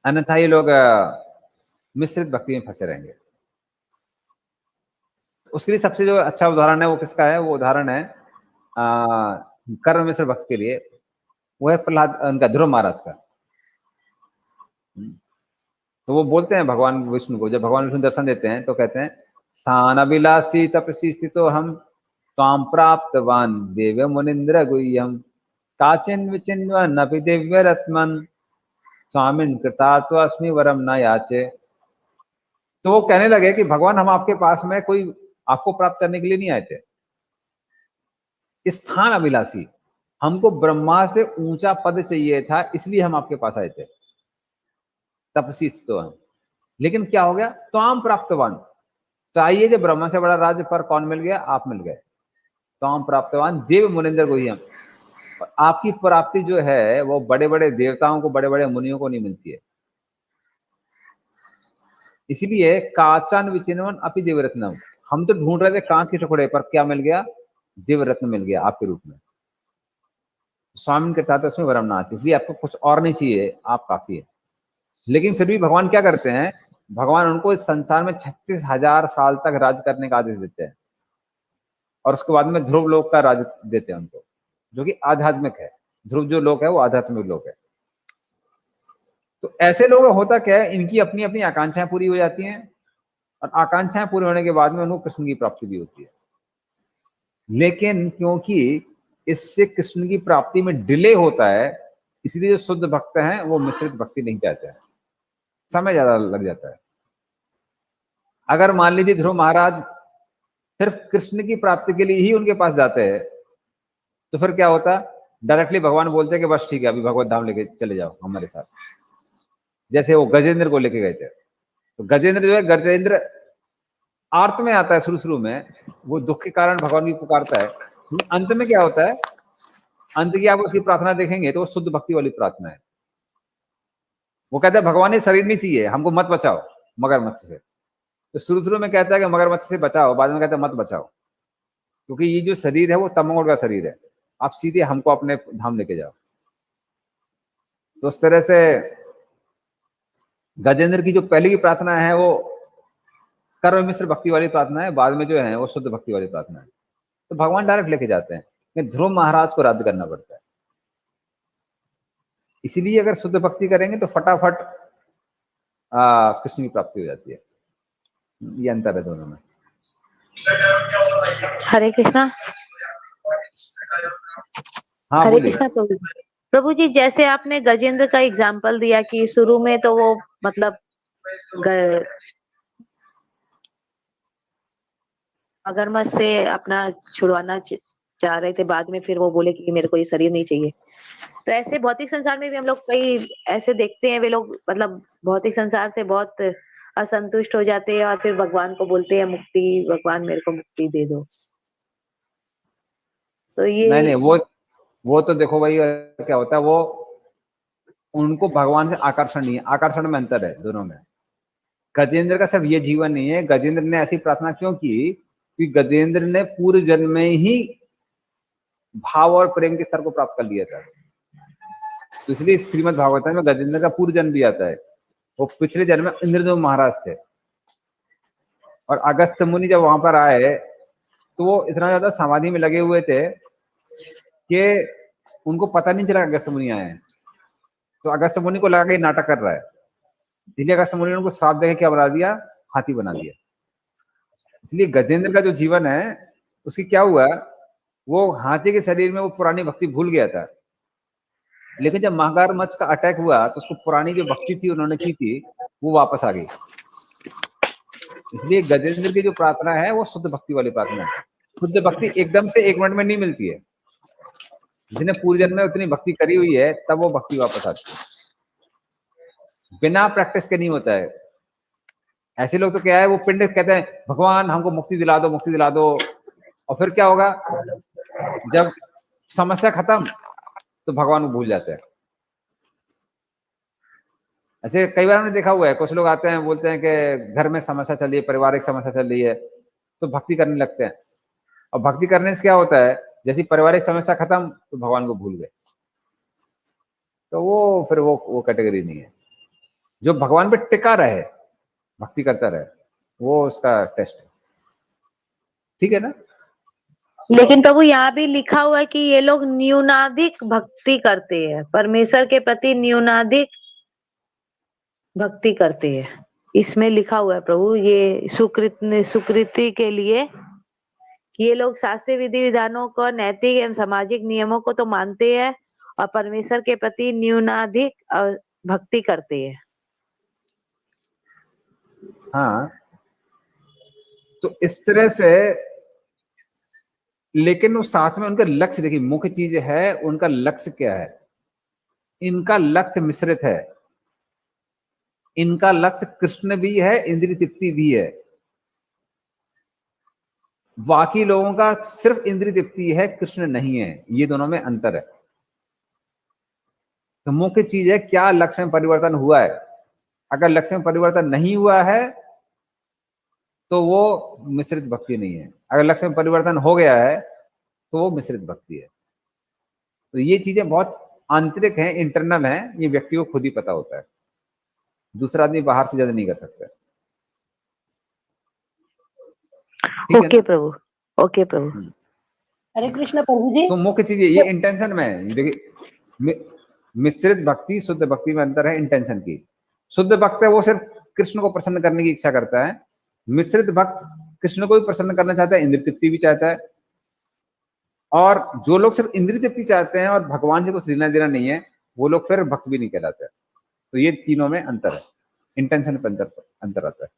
अन्यथा ये लोग मिश्रित भक्ति में फंसे रहेंगे। उसके लिए सबसे जो अच्छा उदाहरण है वो किसका है? वो उदाहरण है कर्म मिश्र भक्त के लिए, वो है प्रहलाद, उनका ध्रुव महाराज का। तो वो बोलते हैं भगवान विष्णु को, जब भगवान विष्णु दर्शन देते हैं तो कहते हैं स्थान अभिलाषी तपसी स्थितो हम त्वाम प्राप्तवान देव मुनिंद्र गुह्यम काचिन विचिन्वन अपि दिव्य रत्मन स्वामिन कृतार्थोऽस्मि वरम न याचे। तो वो कहने लगे कि भगवान हम आपके पास में कोई आपको प्राप्त करने के लिए नहीं आए थे, स्थान अभिलाषी, हमको ब्रह्मा से ऊंचा पद चाहिए था, इसलिए हम आपके पास आए थे, तपसी तो हम। लेकिन क्या हो गया? त्वाम प्राप्तवान, चाहिए जो ब्रह्मा से बड़ा राज्य पर कौन मिल गया? आप मिल गए। त्वाम प्राप्तवान देव मुनिंदर गुह्यम, आपकी प्राप्ति जो है वो बड़े बड़े देवताओं को, बड़े बड़े मुनियों को नहीं मिलती है। इसलिए काचान विचिन्वन अपि देवरत्नम, हम तो ढूंढ रहे थे कांच के टुकड़े, पर क्या मिल गया? देवरत्न मिल गया आपके रूप में। स्वामी के साथ उसमें वरम नाथ, इसलिए आपको कुछ और नहीं चाहिए, आप काफी है। लेकिन फिर भी भगवान क्या करते हैं? भगवान उनको इस संसार में 36,000 साल तक राज करने का आदेश देते हैं, और उसके बाद में ध्रुव लोक का राज देते हैं उनको, जो कि आध्यात्मिक है। ध्रुव जो लोक है वो आध्यात्मिक लोक है। तो ऐसे लोग होता क्या है, इनकी अपनी अपनी आकांक्षाएं पूरी हो जाती हैं, और आकांक्षाएं पूरी होने के बाद में उनको कृष्ण की प्राप्ति भी होती है। लेकिन क्योंकि इससे कृष्ण की प्राप्ति में डिले होता है, इसलिए जो शुद्ध भक्त हैं वो मिश्रित भक्ति नहीं चाहते हैं, समय ज्यादा लग जाता है। अगर मान लीजिए ध्रुव महाराज सिर्फ कृष्ण की प्राप्ति के लिए ही उनके पास जाते हैं, तो फिर क्या होता? डायरेक्टली भगवान बोलते हैं कि बस ठीक है, अभी भगवत धाम लेके चले जाओ हमारे साथ। जैसे वो गजेंद्र को लेके गए थे, तो गजेंद्र जो है, गजेंद्र आर्त में आता है शुरू शुरू में, वो दुख के कारण भगवान की पुकारता है। अंत में क्या होता है? अंत की आप उसकी प्रार्थना देखेंगे तो वो शुद्ध भक्ति वाली प्रार्थना है। वो कहता है भगवान ये शरीर नहीं चाहिए, हमको मत बचाओ मगरमच्छ से। तो शुरू शुरू में कहता है कि मगरमच्छ से बचाओ, बाद में कहता है मत बचाओ, क्योंकि ये जो शरीर है वो तमोगुण का शरीर है, आप सीधे हमको अपने धाम लेके जाओ। तो उस तरह से गजेंद्र की जो पहले की प्रार्थना है वो कर्म मिश्र भक्ति वाली प्रार्थना है, बाद में जो है वो शुद्ध भक्ति वाली प्रार्थना है। तो भगवान डायरेक्ट लेके जाते हैं, लेकिन ध्रुव महाराज को रद्द करना पड़ता है। इसीलिए अगर शुद्ध भक्ति करेंगे तो फटाफट कृष्ण की प्राप्ति हो जाती है। ये अंतर है दोनों में। हरे कृष्णा। हाँ हरे बोलिए। कृष्णा प्रभु जी, जैसे आपने गजेंद्र का एग्जाम्पल दिया कि शुरू में तो वो मतलब मगरमच्छ से अपना छुड़वाना चाह रहे थे, बाद में फिर वो बोले कि मेरे को ये शरीर नहीं चाहिए। तो ऐसे भौतिक संसार में भी हम लोग कई ऐसे देखते हैं, वे लोग मतलब भौतिक संसार से बहुत असंतुष्ट हो जाते हैं और फिर भगवान को बोलते हैं मुक्ति, भगवान मेरे को मुक्ति दे दो। तो ये नहीं, वो तो देखो भाई क्या होता है, वो उनको भगवान से आकर्षण नहीं है, आकर्षण में अंतर है दोनों में। गजेंद्र का सिर्फ ये जीवन नहीं है। गजेंद्र ने ऐसी प्रार्थना क्यों की? कि गजेंद्र ने पूर्व जन्म में ही भाव और प्रेम के स्तर को प्राप्त कर लिया था। तो इसलिए श्रीमद् भागवतम में गजेंद्र का पूर्व जन्म भी आता है। वो पिछले जन्म में इंद्रदेव महाराज थे, और अगस्त मुनि जब वहां पर आए तो वो इतना ज्यादा समाधि में लगे हुए थे कि उनको पता नहीं चला अगस्त मुनि आए हैं। तो अगस्त मुनि को लगा कि नाटक कर रहा है, इसलिए अगस्त मुनि ने उनको श्राप देके क्या बना दिया? हाथी बना दिया। इसलिए गजेंद्र का जो जीवन है उसकी क्या हुआ? वो हाथी के शरीर में वो पुरानी भक्ति भूल गया था, लेकिन जब मगरमच्छ का अटैक हुआ तो उसको पुरानी जो भक्ति थी उन्होंने की थी वो वापस आ गई। इसलिए गजेंद्र की जो प्रार्थना है वो शुद्ध भक्ति वाली प्रार्थना है। शुद्ध भक्ति एकदम से 1 मिनट में नहीं मिलती है। जिसने पूर्व जन्म में उतनी भक्ति करी हुई है तब वो भक्ति वापस आती है, बिना प्रैक्टिस के नहीं होता है। ऐसे लोग तो क्या है, वो पिंड कहते हैं भगवान हमको मुक्ति दिला दो, मुक्ति दिला दो, और फिर क्या होगा? जब समस्या खत्म तो भगवान को भूल जाते हैं। ऐसे कई बार हमने देखा हुआ है, कुछ लोग आते हैं बोलते हैं कि घर में समस्या चल रही है, पारिवारिक समस्या चल रही है, तो भक्ति करने लगते हैं। और भक्ति करने से क्या होता है, जैसी पारिवारिक समस्या खत्म तो भगवान को भूल गए। तो वो फिर वो कैटेगरी नहीं है। जो भगवान पे टिका रहे, भक्ति करता रहे, वो उसका टेस्ट है। ठीक है ना? लेकिन प्रभु यहाँ भी लिखा हुआ है कि ये लोग न्यूनाधिक भक्ति करते हैं, परमेश्वर के प्रति न्यूनाधिक भक्ति करते हैं। इसमें लिखा हुआ है प्रभु, ये सुकृति के लिए कि ये लोग शास्त्रीय विधि विधानों को, नैतिक एवं सामाजिक नियमों को तो मानते हैं और परमेश्वर के प्रति न्यूनाधिक भक्ति करते हैं। हाँ, तो इस तरह से, लेकिन वो साथ में उनका लक्ष्य, देखिए मुख्य चीज है उनका लक्ष्य क्या है। इनका लक्ष्य मिश्रित है। इनका लक्ष्य कृष्ण भी है, इंद्रिय तृप्ति भी है। बाकी लोगों का सिर्फ इंद्रिय तृप्ति है, कृष्ण नहीं है। ये दोनों में अंतर है। तो मुख्य चीज है क्या लक्ष्य में परिवर्तन हुआ है। अगर लक्ष्य में परिवर्तन नहीं हुआ है तो वो मिश्रित भक्ति नहीं है। अगर लक्ष्य में परिवर्तन हो गया है तो वो मिश्रित भक्ति है। तो ये चीजें बहुत आंतरिक हैं, इंटरनल हैं। ये व्यक्ति को खुद ही पता होता है, दूसरा आदमी बाहर से जज नहीं कर सकता। ओके प्रभु, ओके प्रभु। हरे कृष्ण प्रभु जी। तो मुख्य चीज ये इंटेंशन में है। देखिए मिश्रित भक्ति शुद्ध भक्ति में अंतर है इंटेंशन की। शुद्ध भक्त है वो सिर्फ कृष्ण को प्रसन्न करने की इच्छा करता है। मिश्रित भक्त कृष्ण को भी प्रसन्न करना चाहता है, इंद्रिय तृप्ति भी चाहता है। और जो लोग सिर्फ इंद्रिय तृप्ति चाहते हैं और भगवान से कुछ लेना देना नहीं है, वो लोग फिर भक्त भी नहीं कहलाते। तो ये तीनों में अंतर है, इंटेंशन पे अंतर आता है।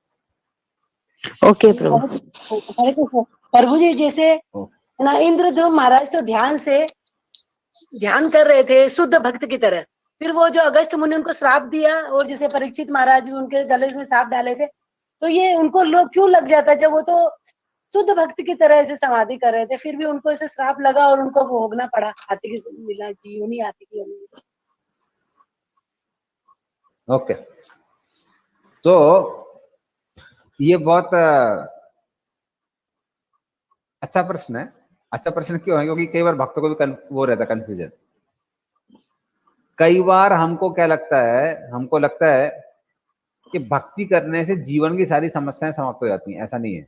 ओके प्रभु। हरे कृष्ण प्रभु जी। जैसे ना इंद्रध्रुव महाराज तो ध्यान कर रहे थे शुद्ध भक्त की तरह, फिर वो जो अगस्त मुनि उनको श्राप दिया और जैसे परीक्षित महाराज भी उनके गले में सांप डाले थे, तो ये उनको लोग क्यों लग जाता है जब वो तो शुद्ध भक्त की तरह ऐसे समाधि कर रहे थे, फिर भी उनको ऐसे श्राप लगा और उनको भोगना पड़ा। हाथी की मिला की योनि, हाथी की योनि। ओके, तो ये बहुत अच्छा प्रश्न है। अच्छा प्रश्न क्यों है? क्योंकि कई बार भक्तों को भी वो रहता है कंफ्यूजन। कई बार हमको क्या लगता है, हमको लगता है कि भक्ति करने से जीवन की सारी समस्याएं समाप्त हो जाती हैं। ऐसा नहीं है।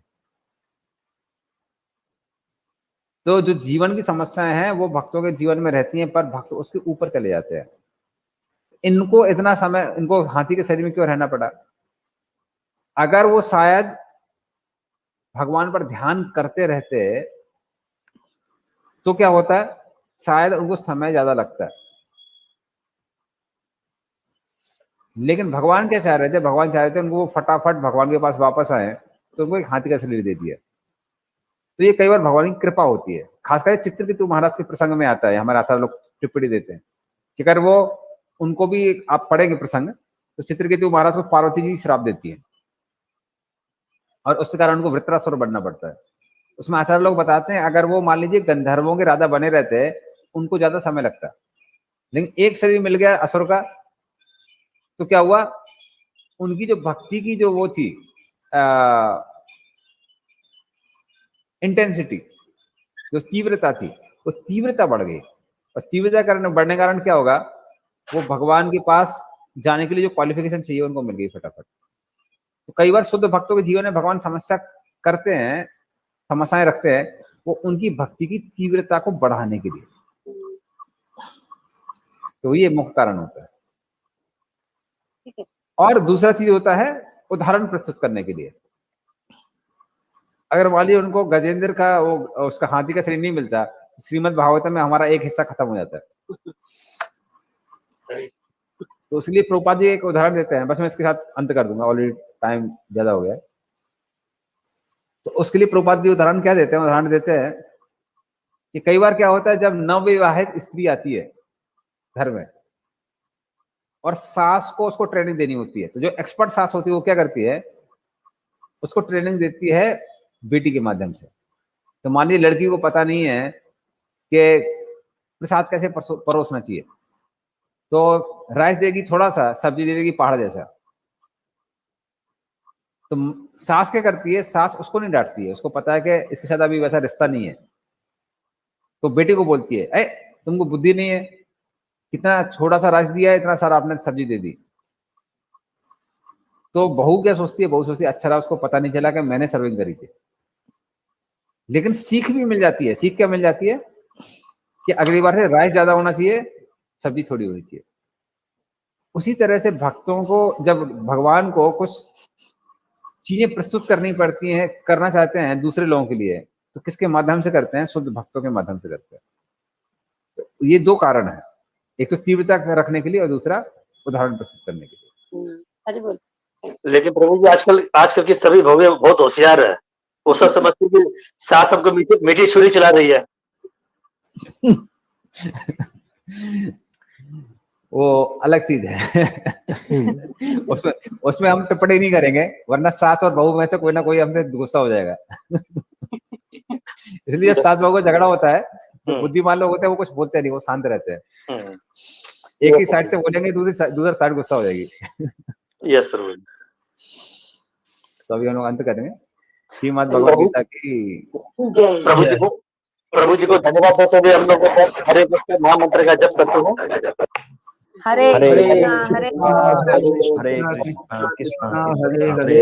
तो जो जीवन की समस्याएं हैं वो भक्तों के जीवन में रहती हैं, पर भक्त उसके ऊपर चले जाते हैं। इनको इतना समय, इनको हाथी के शरीर में क्यों रहना पड़ा? अगर वो शायद भगवान पर ध्यान करते रहते तो क्या होता है, शायद उनको समय ज्यादा लगता है। लेकिन भगवान क्या चाह रहे थे? भगवान चाह रहे थे उनको वो फटाफट भगवान के पास वापस आए, तो उनको एक हाथी का शरीर दे दिया। तो ये कई बार भगवान की कृपा होती है। खासकर चित्रकेतु महाराज के प्रसंग में आता है, हमारे आचार्य लोग टिप्पणी देते हैं कि अगर वो, उनको भी आप पढ़ेंगे प्रसंग, तो चित्रकेतु महाराज को पार्वती जी श्राप देती है और उसके कारण उनको वृत्रासुर बनना पड़ता है। उसमें आचार्य लोग बताते हैं अगर वो मान लीजिए गंधर्वों के राजा बने रहते, उनको ज्यादा समय लगता। लेकिन एक शरीर मिल गया असुर का, तो क्या हुआ, उनकी जो भक्ति की जो वो थी इंटेंसिटी, जो तीव्रता थी, वो तीव्रता बढ़ गई। और तीव्रता बढ़ने के कारण क्या होगा, वो भगवान के पास जाने के लिए जो क्वालिफिकेशन चाहिए उनको मिल गई फटाफट। तो कई बार शुद्ध भक्तों के जीवन में भगवान समस्या करते हैं, समस्याएं रखते हैं, वो उनकी भक्ति की तीव्रता को बढ़ाने के लिए। तो ये मुख्य कारण होता है। और दूसरा चीज होता है उदाहरण प्रस्तुत करने के लिए। अगर मान लीजिए उनको गजेंद्र का वो उसका हाथी का शरीर नहीं मिलता, श्रीमद् भागवतम में हमारा एक हिस्सा खत्म हो जाता है। तो इसलिए प्रभुपाद जी एक उदाहरण देते हैं, बस मैं इसके साथ अंत कर दूंगा, ऑलरेडी टाइम ज्यादा हो गया। तो उसके लिए प्रभुपाद जी उदाहरण क्या देते हैं? उदाहरण देते हैं कि कई बार क्या होता है, जब नवविवाहित स्त्री आती है घर में और सास को उसको ट्रेनिंग देनी होती है, तो जो एक्सपर्ट सास होती है वो क्या करती है, उसको ट्रेनिंग देती है बेटी के माध्यम से। तो मान लीजिए लड़की को पता नहीं है कि प्रसाद कैसे परोसना चाहिए, तो राइस देगी थोड़ा सा, सब्जी दे देगी पहाड़ जैसा। तो सास क्या करती है, सास उसको नहीं डांटती है, उसको पता है कि इसके साथ अभी वैसा रिश्ता नहीं है, तो बेटे को बोलती है, अरे तुमको बुद्धि नहीं है, कितना छोटा सा राइस दिया है, इतना सारा आपने सब्जी दे दी। तो बहू क्या सोचती है, बहू सोचती है अच्छा रहा उसको पता नहीं चला कि मैंने सर्विंग करी थी। लेकिन सीख भी मिल जाती है। सीख क्या मिल जाती है कि अगली बार से राइस ज्यादा होना चाहिए, सब्जी थोड़ी होनी चाहिए। उसी तरह से भक्तों को जब भगवान को कुछ चीजें प्रस्तुत करनी पड़ती हैं, करना चाहते हैं दूसरे लोगों के लिए, तो किसके माध्यम से करते हैं? शुद्ध भक्तों के माध्यम से करते हैं। तो ये दो कारण है, एक तो तीव्रता रखने के लिए और दूसरा उदाहरण प्रस्तुत करने के लिए। हरि बोल। लेकिन प्रभु जी आजकल की सभी भव्य बहुत होशियार है, वो सब समझती है कि सास हमको मीठी छुरी चला रही है। वो अलग चीज है। उसमें हम टिप्पणी नहीं करेंगे, वरना सास और बहू में से कोई ना कोई हमसे गुस्सा हो जाएगा। इसलिए जब सास बहू का झगड़ा होता है तो बुद्धिमान लोग होते हैं वो कुछ बोलते नहीं, वो शांत रहते हैं। एक ही साइड से बोलेंगे, दूसरी साइड गुस्सा हो जाएगी। यस प्रभु। तो अभी हम लोग अंत करेंगे। श्रीमद् भगवद गीता की जय। प्रभु जी को धन्यवाद देते हुए हम लोग हरे कृष्ण महामंत्र का जप करते हैं। हरे हरे कृष्णा हरे कृष्णा, हरे कृष्णा, कृष्णा हरे हरे,